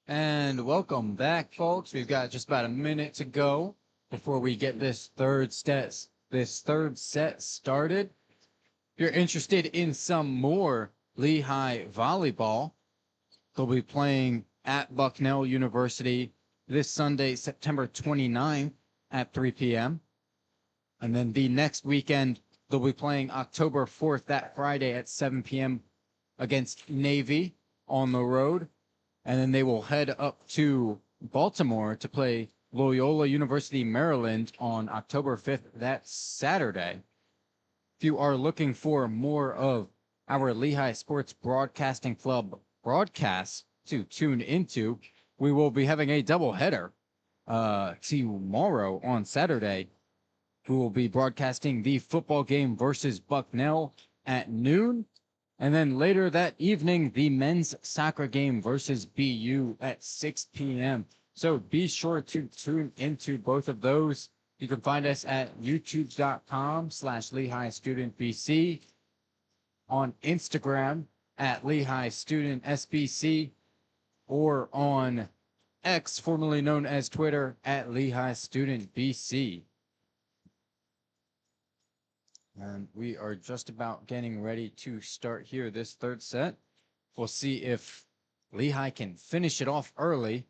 And welcome back, folks. We've got just about a minute to go before we get this third set started. If you're interested in some more Lehigh volleyball, they'll be playing at Bucknell University this Sunday, September 29th at 3 p.m. And then the next weekend, they'll be playing October 4th, that Friday at 7 p.m. against Navy on the road. And then they will head up to Baltimore to play Loyola University, Maryland on October 5th, that Saturday. If you are looking for more of our Lehigh Sports Broadcasting Club broadcasts to tune into, we will be having a doubleheader tomorrow on Saturday. We will be broadcasting the football game versus Bucknell at noon. And then later that evening, the men's soccer game versus BU at 6 p.m. So be sure to tune into both of those. You can find us at youtube.com/Lehigh Student BC, on Instagram at Lehigh Student SBC, or on X, formerly known as Twitter, at Lehigh Student BC. And we are just about getting ready to start here this third set. We'll see if Lehigh can finish it off early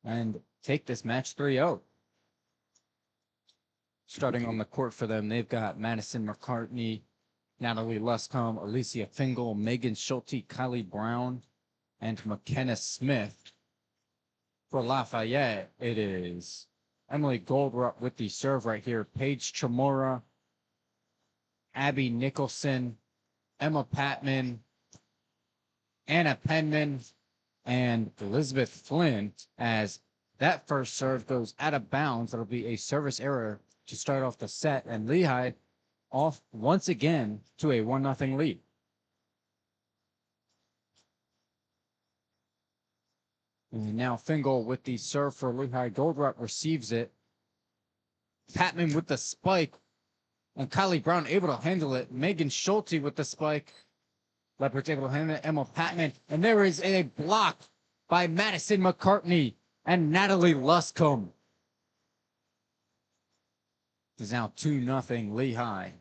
and take this match 3-0. Starting on the court for them, they've got Madison McCartney, Natalie Luscombe, Alicia Fingal, Megan Schulte, Kylie Brown, and McKenna Smith. For Lafayette, it is Emily Goldrup with the serve right here. Paige Chamora, Abby Nicholson, Emma Patman, Anna Penman, and Elizabeth Flynn. As that first serve goes out of bounds, that'll be a service error to start off the set. And Lehigh off once again to a 1-0 lead. And now Fingal with the serve for Lehigh. Goldrup receives it. Patman with the spike. And Kylie Brown able to handle it. Megan Schulte with the spike. Leopard's able to handle it. Emma Patman. And there is a block by Madison McCartney and Natalie Luscombe. It's now 2-0 Lehigh.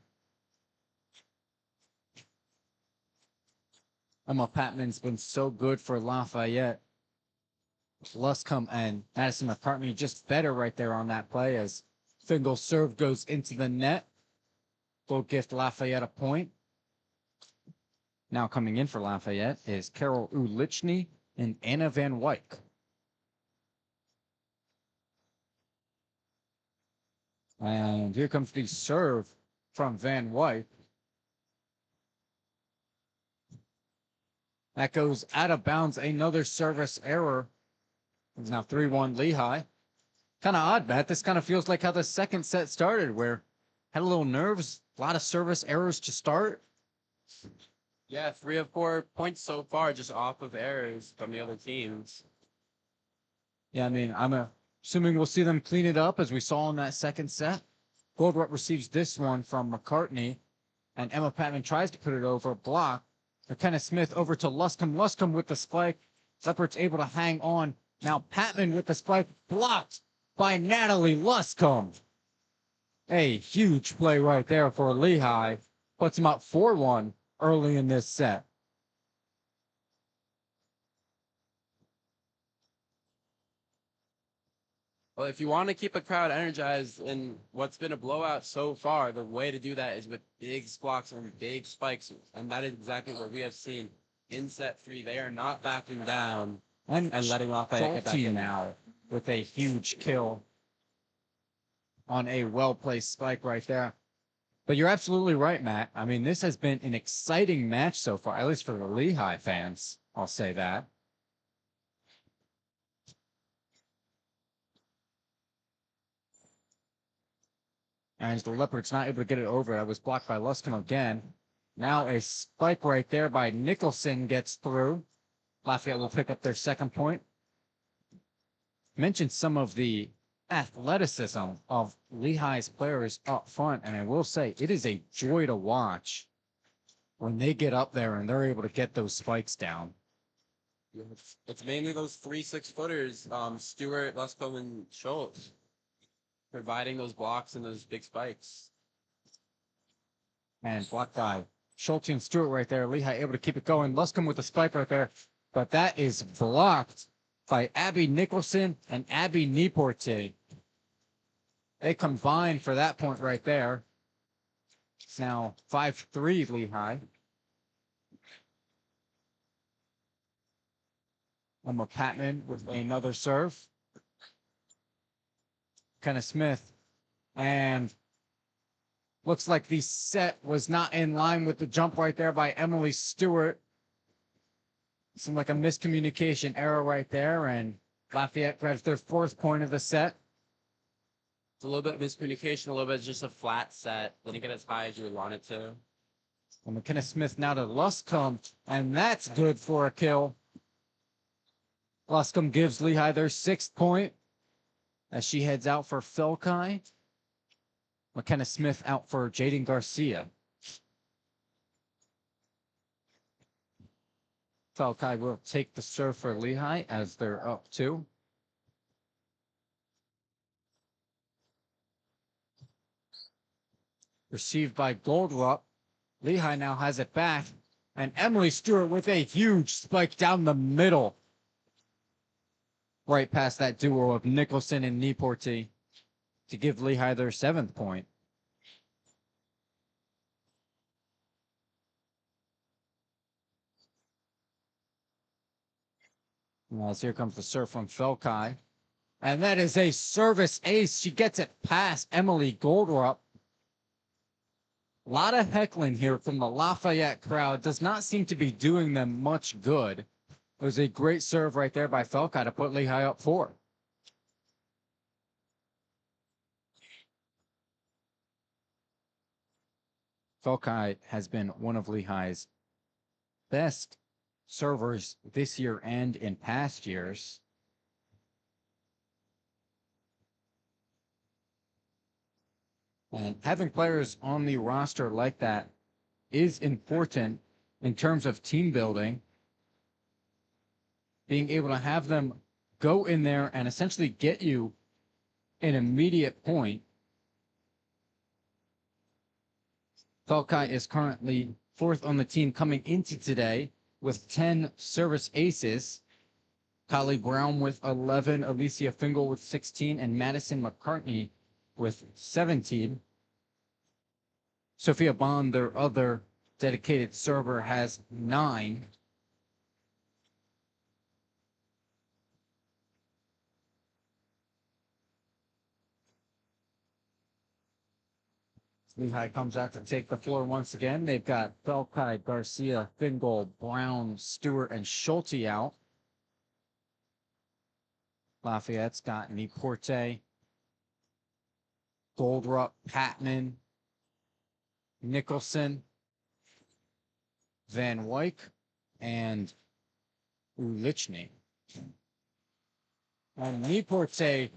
Emma Patman's been so good for Lafayette. Luscombe and Madison McCartney just better right there on that play as Fingal's serve goes into the net. Will gift Lafayette a point. Now coming in for Lafayette is Carol Ulichny and Anna Van Wyk. And here comes the serve from Van Wyk. That goes out of bounds. Another service error. It's now 3-1 Lehigh. Kind of odd, Matt. This kind of feels like how the second set started, where had a little nerves, a lot of service errors to start. Yeah, 3 of 4 points so far, just off of errors from the other teams. Yeah, I mean, I'm assuming we'll see them clean it up as we saw in that second set. Goldrup receives this one from McCartney, and Emma Patman tries to put it over, block. McKenna Smith over to Luscombe. Luscombe with the spike. Leopard's able to hang on. Now Patman with the spike, blocked by Natalie Luscombe. A huge play right there for Lehigh. Puts them up 4-1 early in this set. Well, if you want to keep a crowd energized in what's been a blowout so far, the way to do that is with big blocks and big spikes. And that is exactly what we have seen in set 3. They are not backing down and letting Lafayette get back in now with a huge kill on a well-placed spike right there. But you're absolutely right, Matt. I mean, this has been an exciting match so far, at least for the Lehigh fans. I'll say that. And the Leopard's not able to get it over. That was blocked by Luscombe again. Now a spike right there by Nicholson gets through. Lafayette will pick up their second point. Mentioned some of the athleticism of Lehigh's players up front, and I will say it is a joy to watch when they get up there and they're able to get those spikes down. It's mainly those 3 6-footers, Stewart, Luscombe, and Schultz, providing those blocks and those big spikes. And blocked by Schulte and Stewart right there. Lehigh able to keep it going. Luscombe with the spike right there, but that is blocked by Abby Nicholson and Abby Nieporte. They combine for that point right there. It's now 5-3 Lehigh. Emma Patman with another serve. Kenna Smith. And looks like the set was not in line with the jump right there by Emily Stewart. Seemed like a miscommunication error right there, and Lafayette grabs their 4th point of the set. It's a little bit of miscommunication, a little bit just a flat set. Didn't get as high as you would want it to. And McKenna Smith now to Luscombe, and that's good for a kill. Luscombe gives Lehigh their 6th point as she heads out for Felkai. McKenna Smith out for Jaden Garcia. Felkai will take the serve for Lehigh as they're up 2. Received by Goldrup. Lehigh now has it back. And Emily Stewart with a huge spike down the middle. Right past that duo of Nicholson and Nieporte to give Lehigh their 7th point. As here comes the serve from Felkai. And that is a service ace. She gets it past Emily Goldrup. A lot of heckling here from the Lafayette crowd. Does not seem to be doing them much good. It was a great serve right there by Felkai to put Lehigh up 4. Felkai has been one of Lehigh's best servers this year and in past years. And having players on the roster like that is important in terms of team building. Being able to have them go in there and essentially get you an immediate point. Felkai is currently fourth on the team coming into today with 10 service aces. Kylie Brown with 11, Alicia Fingal with 16, and Madison McCartney with 17. Sophia Bond, their other dedicated server, has 9. Lehigh comes out to take the floor once again. They've got Felkai, Garcia, Fingal, Brown, Stewart, and Schulte out. Lafayette's got Niporte, Goldrup, Patman, Nicholson, Van Wyck, and Ulichny. And Niporte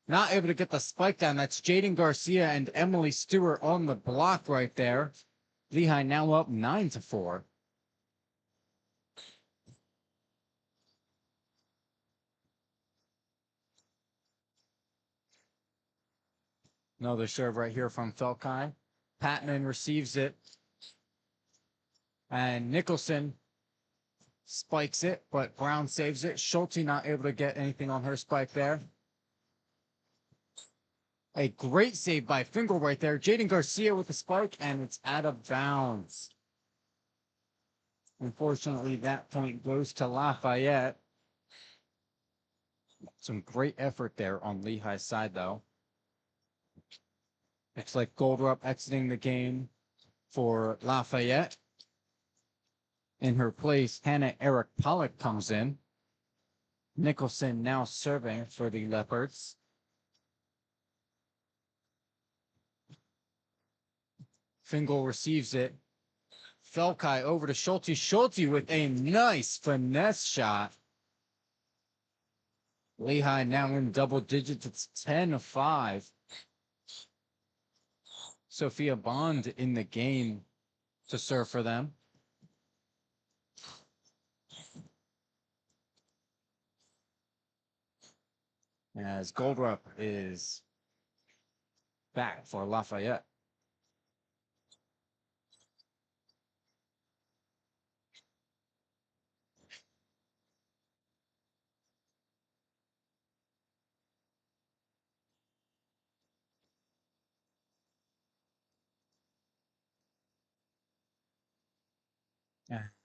not able to get the spike down. That's Jaden Garcia and Emily Stewart on the block right there. Lehigh now up 9-4. Another serve right here from Felkai. Patman receives it. And Nicholson spikes it, but Brown saves it. Schulte not able to get anything on her spike there. A great save by Fingal right there. Jaden Garcia with the spike, and it's out of bounds. Unfortunately, that point goes to Lafayette. Some great effort there on Lehigh's side, though. Looks like Goldrup exiting the game for Lafayette. In her place, Hannah Eric Pollock comes in. Nicholson now serving for the Leopards. Fingal receives it. Felkai over to Schulte. Schulte with a nice finesse shot. Lehigh now in double digits. It's 10-5. Sophia Bond in the game to serve for them. As Goldrup is back for Lafayette.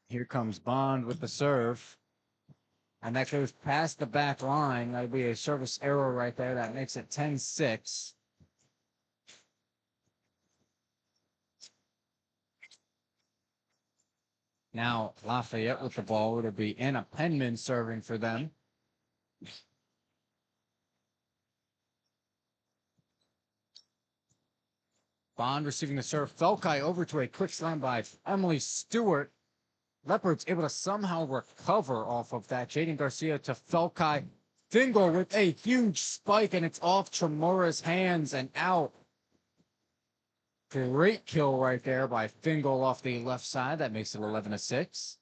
Here comes Bond with the serve. And that goes past the back line. That'll be a service error right there. That makes it 10-6. Now Lafayette with the ball. It'll be Anna Penman serving for them. Bond receiving the serve. Felkai over to a quick slam by Emily Stewart. Leopards able to somehow recover off of that. Jaden Garcia to Felkai. Fingal with a huge spike, and it's off Tremura's hands and out. Great kill right there by Fingal off the left side. That makes it 11-6.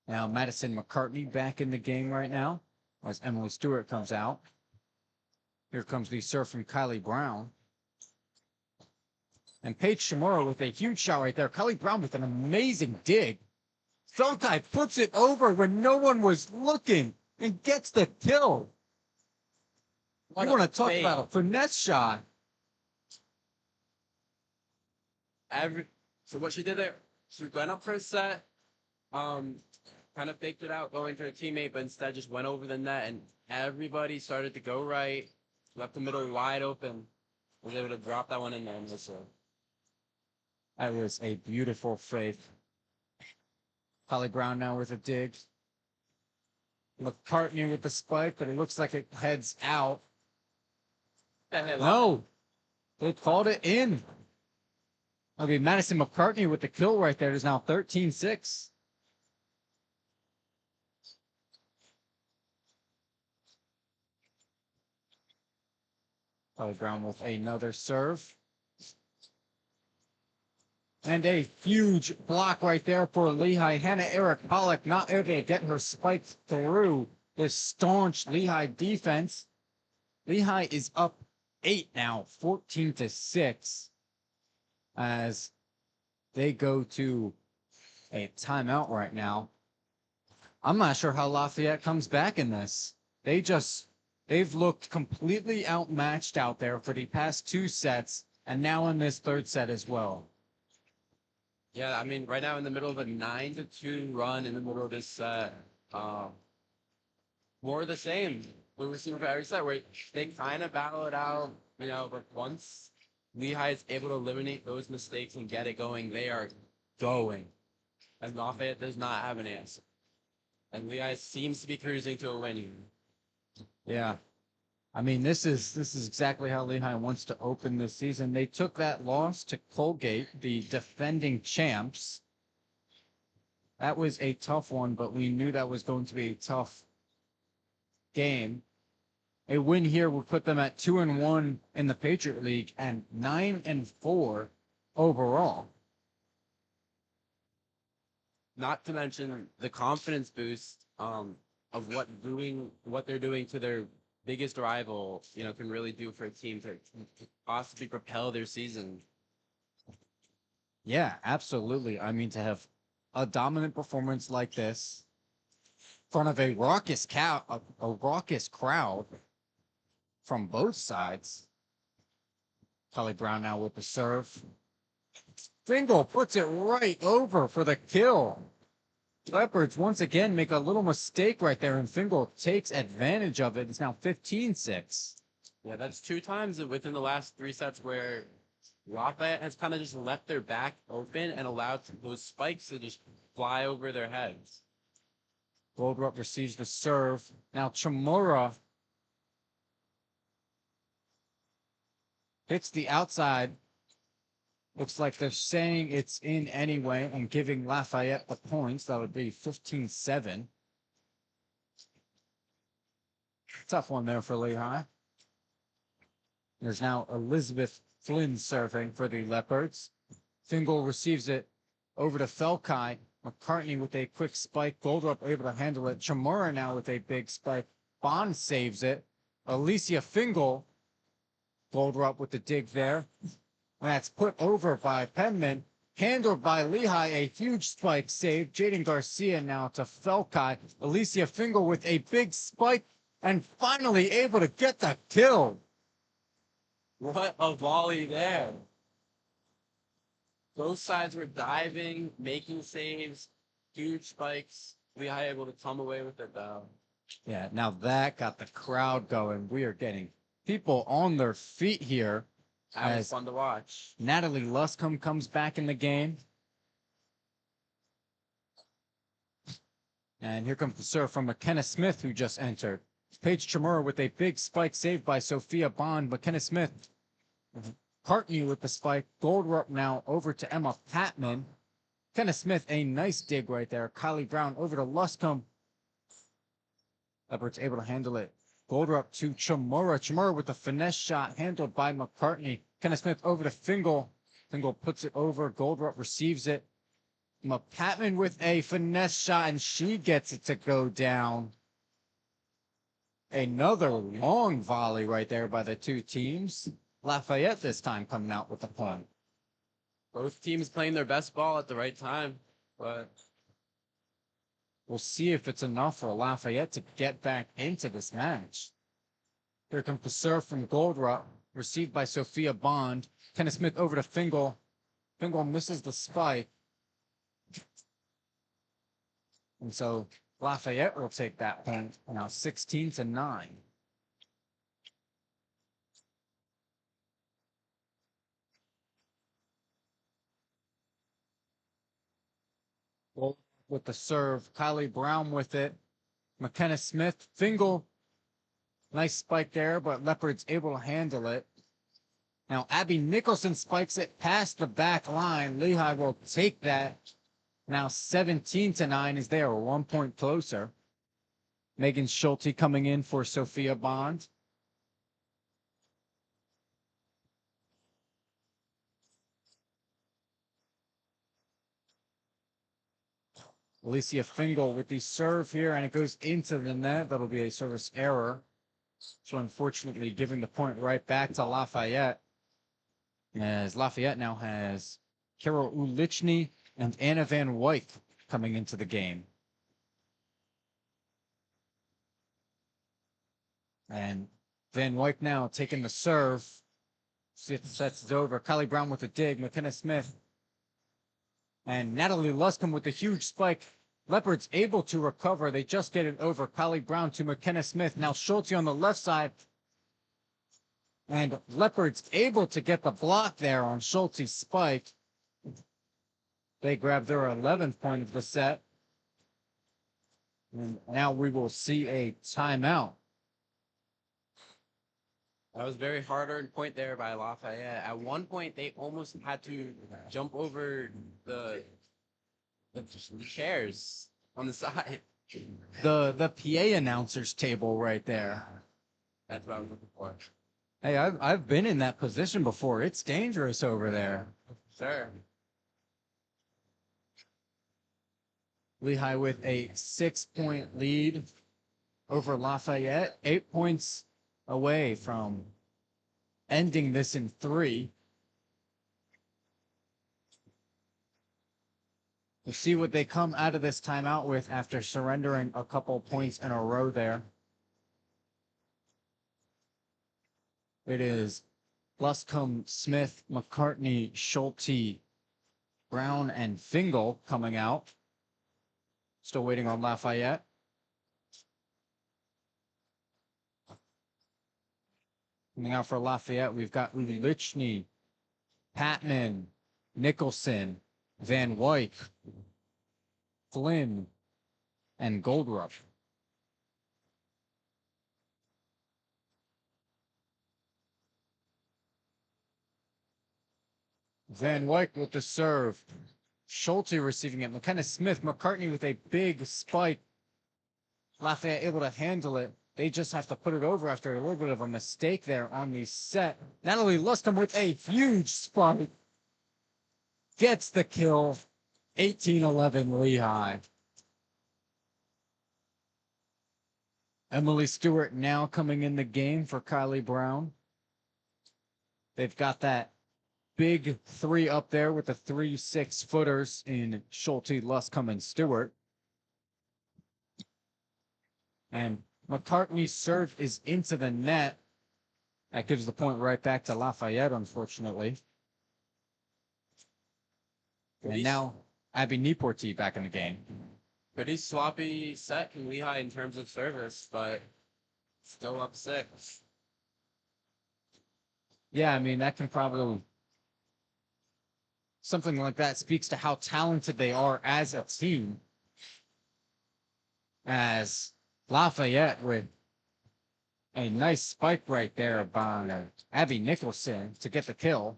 Now Madison McCartney back in the game right now as Emily Stewart comes out. Here comes the serve from Kylie Brown. And Paige Shimura with a huge shot right there. Kylie Brown with an amazing dig. Felkai puts it over when no one was looking and gets the kill. You want to talk about a finesse shot. So what she did there, she went up for a set, kind of faked it out going to her teammate, but instead just went over the net, and everybody started to go right, left the middle wide open, was able to drop that one in there and miss it. That was a beautiful fake. Holly Brown now with a dig. McCartney with the spike, but it looks like it heads out. No. They called it in. Okay, Madison McCartney with the kill right there is now 13-6. Kelly Brown with another serve. And a huge block right there for Lehigh. Hannah Eric Pollock not able to get her spikes through this staunch Lehigh defense. Lehigh is up 8 now, 14-6, as they go to a timeout right now. I'm not sure how Lafayette comes back in this. They've looked completely outmatched out there for the past 2 sets, and now in this 3rd set as well. Yeah, I mean, right now in the middle of a 9-2 run in the middle of this set, more of the same. We were seeing for every set where they kind of battle it out, but once Lehigh is able to eliminate those mistakes and get it going, they are going. And Lafayette does not have an answer. And Lehigh seems to be cruising to a win here. Yeah. I mean, this is exactly how Lehigh wants to open this season. They took that loss to Colgate, the defending champs. That was a tough one, but we knew that was going to be a tough game. A win here would put them at 2-1 in the Patriot League and 9-4 overall. Not to mention the confidence boost of what they're doing to their biggest rival, can really do for a team to possibly propel their season. Yeah, absolutely. I mean, to have a dominant performance like this in front of a raucous crowd from both sides. Kelly Brown now with the serve. Fingal puts it right over for the kill. Leopards once again make a little mistake right there, and Fingal takes advantage of it. It's now 15-6. Yeah, that's 2 times within the last 3 sets where Lafayette has kind of just left their back open and allowed those spikes to just fly over their heads. Goldrup receives the serve. Now Chamora hits the outside. Looks like they're saying it's in anyway and giving Lafayette the points. That would be 15-7. Tough one there for Lehigh. There's now Elizabeth Flynn serving for the Leopards. Fingal receives it over to Felkai. McCartney with a quick spike. Goldrup able to handle it. Chamora now with a big spike. Bond saves it. Alicia Fingal. Goldrup with the dig there. That's put over by Penman. Handled by Lehigh. A huge spike save. Jaden Garcia now to Felkai. Alicia Fingal with a big spike. And finally able to get the kill. What a volley there. Both sides were diving, making saves, huge spikes. Lehigh able to come away with it though. Yeah, now that got the crowd going. We are getting people on their feet here. That was fun to watch. Natalie Luscombe comes back in the game. And here comes the serve from McKenna Smith, who just entered. Paige Chamura with a big spike saved by Sophia Bond. McKenna Smith, Cartney with the spike. Goldrup now over to Emma Patman. McKenna Smith, a nice dig right there. Kylie Brown over to Luscombe. Leopards able to handle it. Goldrup to Chamura. Chamura with a finesse shot handled by McCartney. McKenna Smith over to Fingal. Fingal puts it over. Goldrup receives it. Patman with a finesse shot, and she gets it to go down. Another long volley right there by the 2 teams. Lafayette this time coming out with the point. Both teams playing their best ball at the right time, but we'll see if it's enough for Lafayette to get back into this match. Here comes the serve from Goldrup, received by Sophia Bond. Kenneth Smith over to Fingal. Fingal misses the spike. And so Lafayette will take that point now 16-9. With the serve, Kylie Brown with it. McKenna Smith, Fingal. Nice spike there, but Leopard's able to handle it. Now, Abby Nicholson spikes it past the back line. Lehigh will take that. Now 17-9 as they are 1 point closer. Megan Schulte coming in for Sophia Bond. Alicia Fingal with the serve here, and it goes into the net. That'll be a service error. So unfortunately giving the point right back to Lafayette. As Lafayette now has Carol Ulichny and Anna Van Wyk coming into the game. And Van Wyk now taking the serve. Sets it over. Kylie Brown with a dig. McKenna Smith. And Natalie Luscombe with a huge spike. Leopards able to recover. They just get it over. Kylie Brown to McKenna Smith. Now Schulte on the left side. And Leopards able to get the block there on Schulte's spike. They grab their 11th point of the set. And now we will see a timeout. That was very hard-earned point there by Lafayette. At one point, they almost had to jump over the chairs on the side. The PA announcers table right there. That's what I was looking for. Hey, I've been in that position before. It's dangerous over there. Sure. Lehigh with a 6-point lead over Lafayette. 8 points away from ending this in 3. We'll see what they come out of this timeout with after surrendering a couple points in a row there. It is Luscombe, Smith, McCartney, Schulte, Brown, and Fingal coming out. Still waiting on Lafayette. Coming out for Lafayette, we've got Ulichny, Patman, Nicholson, Van Wyk, Flynn, and Goldrush. Van Wyk with the serve. Schulte receiving it. McKenna Smith, McCartney with a big spike. Lafayette able to handle it. They just have to put it over after a little bit of a mistake there on the set. Natalie Luscombe with a huge spike. Gets the kill. 18-11 Lehigh. Emily Stewart now coming in the game for Kylie Brown. They've got that big 3 up there with the 3 6-footers in Schulte, Luscombe, and Stewart. And McCartney's serve is into the net. That gives the point right back to Lafayette, unfortunately. And now Abby Nieporty back in the game. Pretty sloppy set from Lehigh in terms of service, but still up 6. Yeah, I mean, that can probably... Something like that speaks to how talented they are as a team. As Lafayette with a nice spike right there by Abby Nicholson to get the kill.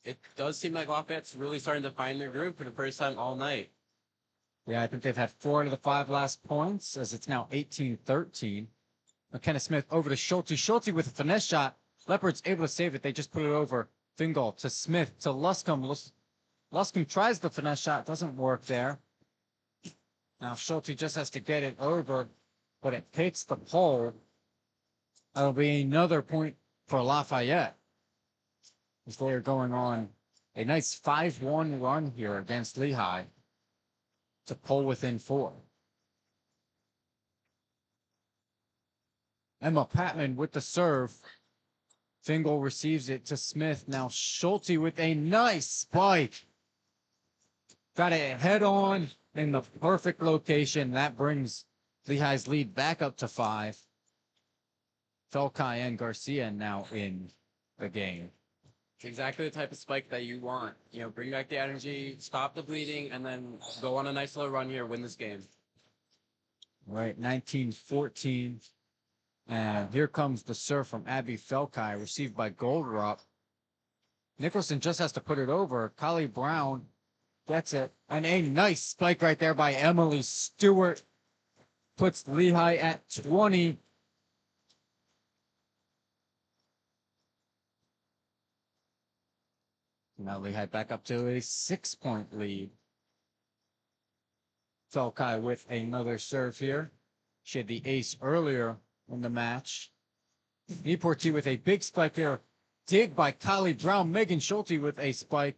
It does seem like Lafayette's really starting to find their groove for the first time all night. Yeah, I think they've had 4 out of the 5 last points, as it's now 18-13. McKenna Smith over to Schulte. Schulte with a finesse shot. Leopard's able to save it. They just put it over. Fingal to Smith to Luscombe. Luscombe tries the finesse shot. Doesn't work there. Now Schulte just has to get it over, but it hits the pole. That'll be another point for Lafayette. As they're going on a nice 5-1 run here against Lehigh to pull within 4. Emma Patman with the serve. Fingal receives it to Smith. Now Schulte with a nice spike. Got it head on in the perfect location. That brings Lehigh's lead back up to 5. Felkai and Garcia now in the game. It's exactly the type of spike that you want. You know, bring back the energy, stop the bleeding, and then go on a nice little run here, win this game. Right, 19-14. And here comes the serve from Abby Felkai, received by Goldrup. Nicholson just has to put it over. Kylie Brown gets it. And a nice spike right there by Emily Stewart puts Lehigh at 20. Now Lehigh back up to a 6-point lead. Felkai with another serve here. She had the ace earlier in the match. Newport with a big spike here. Dig by Kylie Brown. Megan Schulte with a spike.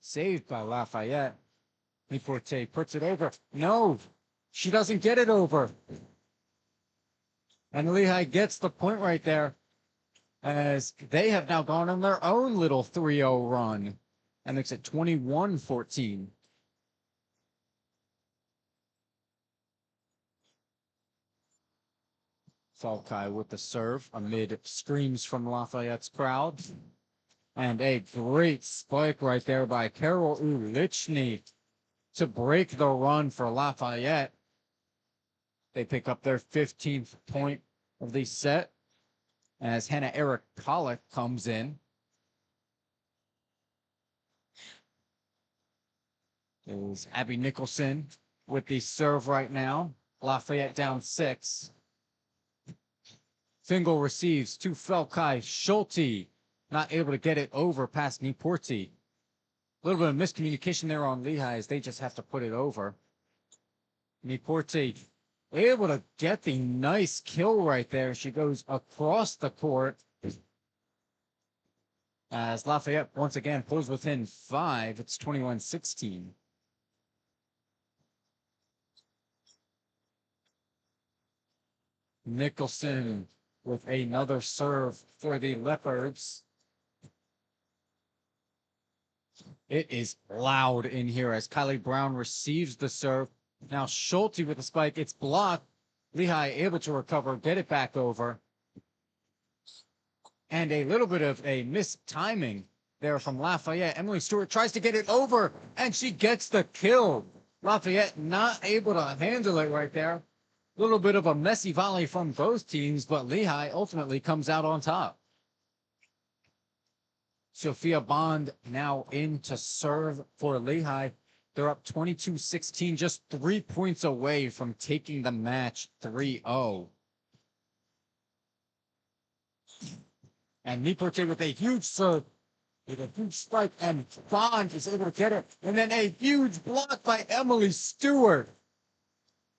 Saved by Lafayette. Newport puts it over. No, she doesn't get it over. And Lehigh gets the point right there, as they have now gone on their own little 3-0 run. And it's at 21-14. Felkai with the serve amid screams from Lafayette's crowd. And a great spike right there by Carol Ulichny to break the run for Lafayette. They pick up their 15th point of the set as Hannah Eric Pollock comes in. Is Abby Nicholson with the serve right now. Lafayette down 6. Fingal receives to Felkai. Schulte not able to get it over past Niporti. A little bit of miscommunication there on Lehigh as they just have to put it over. Niporti able to get the nice kill right there. She goes across the court as Lafayette once again pulls within 5. It's 21-16. Nicholson with another serve for the Leopards. It is loud in here as Kylie Brown receives the serve. Now Schulte with the spike. It's blocked. Lehigh able to recover, get it back over. And a little bit of a missed timing there from Lafayette. Emily Stewart tries to get it over, and she gets the kill. Lafayette not able to handle it right there. A little bit of a messy volley from both teams, but Lehigh ultimately comes out on top. Sophia Bond now in to serve for Lehigh. They're up 22-16, just 3 points away from taking the match 3-0. And Newport with a huge serve, with a huge spike, and Bond is able to get it. And then a huge block by Emily Stewart.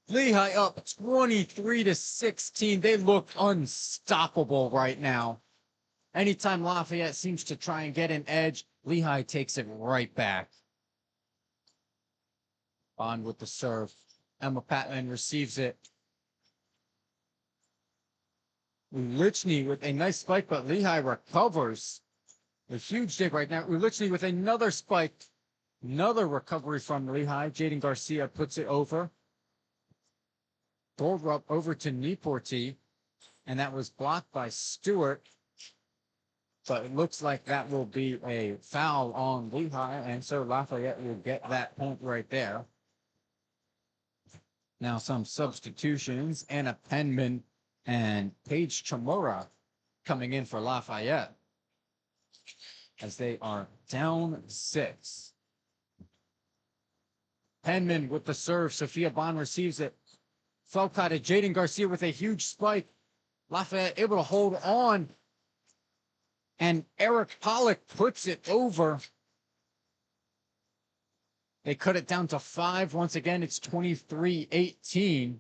Lehigh up 23-16. They look unstoppable right now. Anytime Lafayette seems to try and get an edge, Lehigh takes it right back. Bond with the serve. Emma Patman receives it. Ulichny with a nice spike, but Lehigh recovers. A huge dig right now. Ulichny with another spike. Another recovery from Lehigh. Jaden Garcia puts it over. Goldrup over to Niporti, and that was blocked by Stewart. But it looks like that will be a foul on Lehigh, and so Lafayette will get that point right there. Now some substitutions. Anna Penman and Paige Chamorro coming in for Lafayette as they are down 6. Penman with the serve. Sophia Bond receives it. Felkai to Jaden Garcia with a huge spike. Lafayette able to hold on. And Eric Pollock puts it over. They cut it down to 5. Once again, it's 23-18.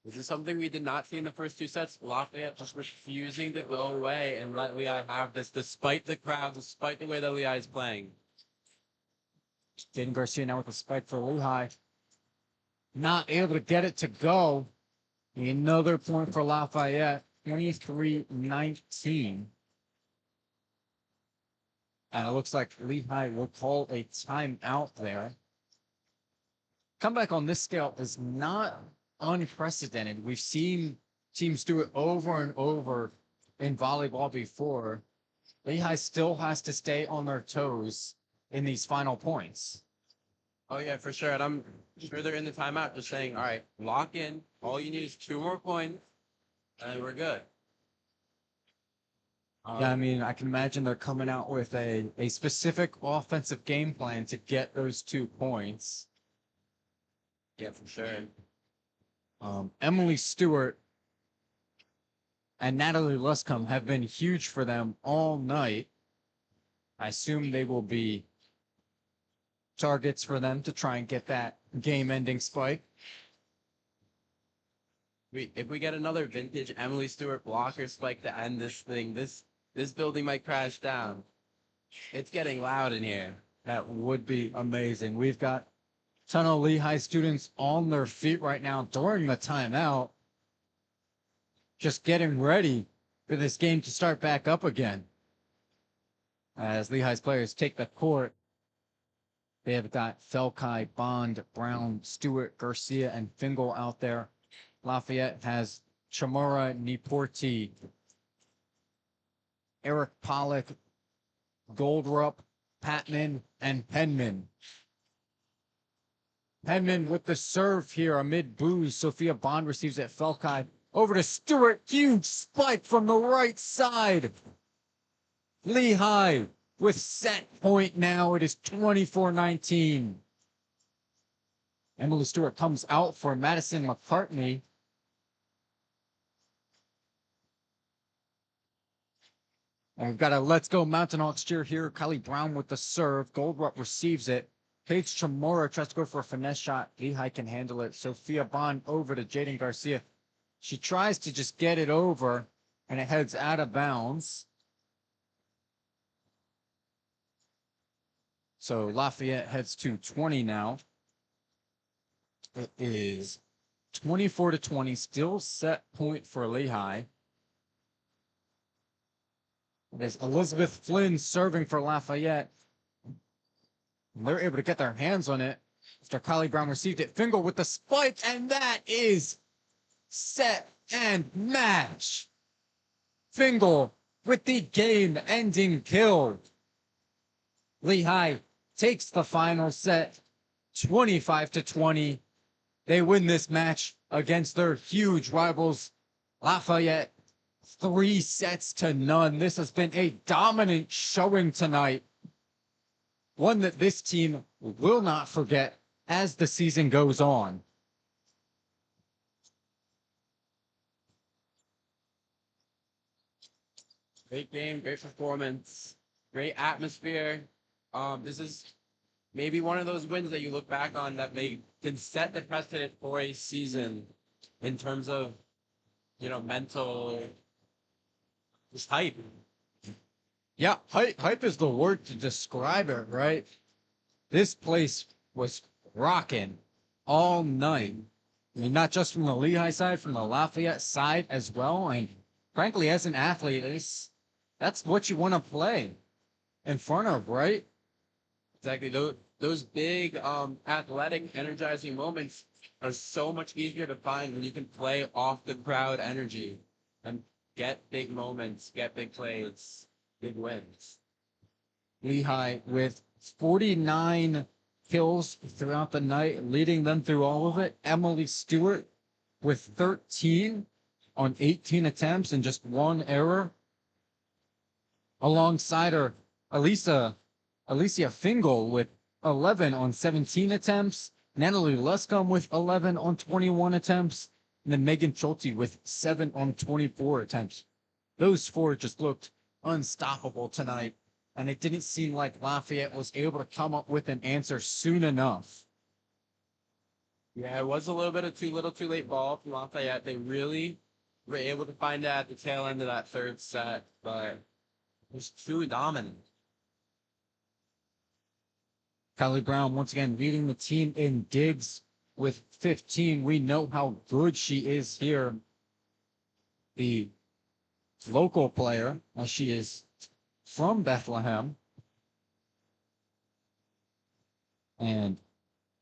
This is something we did not see in the first 2 sets. Lafayette just refusing to go away and let Lehigh have this, despite the crowd, despite the way that Lehigh is playing. Jaden Garcia now with a spike for Lehigh. Not able to get it to go. Another point for Lafayette. 23-19. And it looks like Lehigh will call a timeout there. Comeback on this scale is not unprecedented. We've seen teams do it over and over in volleyball before. Lehigh still has to stay on their toes in these final points. Oh, yeah, for sure. And I'm sure they're in the timeout just saying, all right, lock in. All you need is 2 more points. and we're good. Yeah, I mean, I can imagine they're coming out with a specific offensive game plan to get those 2 points. Yeah, for sure. Emily Stewart and Natalie Luscombe have been huge for them all night. I assume they will be targets for them to try and get that game-ending spike. If we get another vintage Emily Stewart blocker spike to end this thing, this building might crash down. It's getting loud in here. That would be amazing. We've got a ton of Lehigh students on their feet right now during the timeout, just getting ready for this game to start back up again. As Lehigh's players take the court, they have got Felkai, Bond, Brown, Stewart, Garcia, and Fingal out there. Lafayette has Chamora, Niporti, Eric Pollock, Goldrup, Patman, and Penman. Penman with the serve here amid boos. Sophia Bond receives it. Felkai over to Stewart. Huge spike from the right side. Lehigh with set point now. It is 24-19. Emily Stewart comes out for Madison McCartney. And we've got a Let's Go Mountain Hawks cheer here. Kylie Brown with the serve. Goldrup receives it. Paige Chamorro tries to go for a finesse shot. Lehigh can handle it. Sophia Bond over to Jaden Garcia. She tries to just get it over, and it heads out of bounds. So Lafayette heads to 20 now. It is 24-20, still set point for Lehigh. It is Elizabeth Flynn serving for Lafayette. And they're able to get their hands on it after Kylie Brown received it. Fingal with the spike, and that is set and match. Fingal with the game-ending kill. Lehigh takes the final set, 25-20. They win this match against their huge rivals, Lafayette, 3-0. This has been a dominant showing tonight. One that this team will not forget as the season goes on. Great game, great performance, great atmosphere. This is maybe one of those wins that you look back on that can set the precedent for a season in terms of, mental just hype. Yeah, hype is the word to describe it, right? This place was rocking all night. I mean, not just from the Lehigh side, from the Lafayette side as well. And frankly, as an athlete, that's what you want to play in front of, right? Exactly. Those big, athletic, energizing moments are so much easier to find when you can play off the crowd energy and get big moments, get big plays, big wins. Lehigh with 49 kills throughout the night, leading them through all of it. Emily Stewart with 13 on 18 attempts and just one error. Alongside her, Alicia Fingal with 11 on 17 attempts. Natalie Luscombe with 11 on 21 attempts. And then Megan Schulte with 7 on 24 attempts. Those four just looked unstoppable tonight. And it didn't seem like Lafayette was able to come up with an answer soon enough. Yeah, it was a little bit of too little, too late ball from Lafayette. They really were able to find it at the tail end of that third set, but it was truly dominant. Kylie Brown once again leading the team in digs with 15. We know how good she is here. The local player, as she is from Bethlehem. And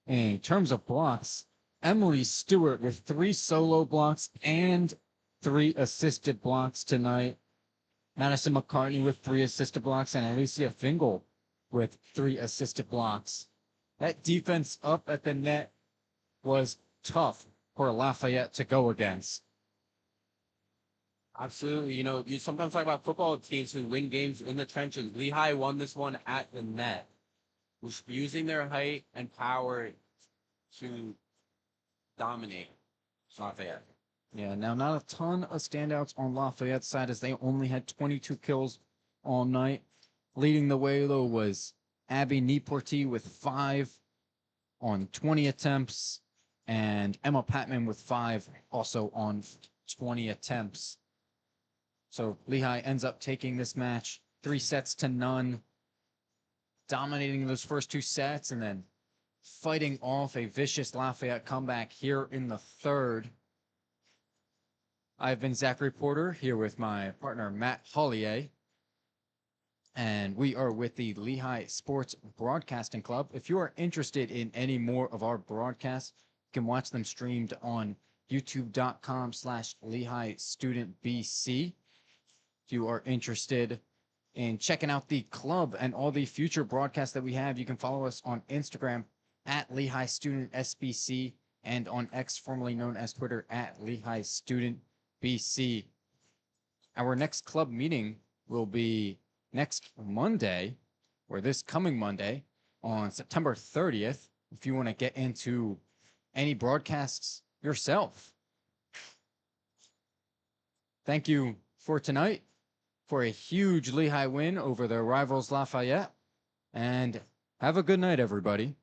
in terms of blocks, Emily Stewart with 3 solo blocks and 3 assisted blocks tonight. Madison McCartney with 3 assisted blocks, and Alicia Fingal with 3 assisted blocks. That defense up at the net was tough for Lafayette to go against. Absolutely. You know, you sometimes talk about football teams who win games in the trenches. Lehigh won this one at the net, was using their height and power to dominate Lafayette. Yeah, now not a ton of standouts on Lafayette's side as they only had 22 kills all night. Leading the way, though, was Abby Neporty with 5 on 20 attempts, and Emma Patman with 5 also on 20 attempts. So Lehigh ends up taking this match 3-0, dominating those first 2 sets, and then fighting off a vicious Lafayette comeback here in the third. I've been Zachary Porter here with my partner Matt Hollier, and we are with the Lehigh Sports Broadcasting Club. If you are interested in any more of our broadcasts, you can watch them streamed on youtube.com/Lehigh Student BC. If you are interested in checking out the club and all the future broadcasts that we have, you can follow us on Instagram at Lehigh Student SBC and on X, formerly known as Twitter, at Lehigh Student BC. Our next club meeting will be next Monday, or this coming Monday, on September 30th, if you want to get into any broadcasts yourself. Thank you for tonight for a huge Lehigh win over their rivals Lafayette, and have a good night, everybody.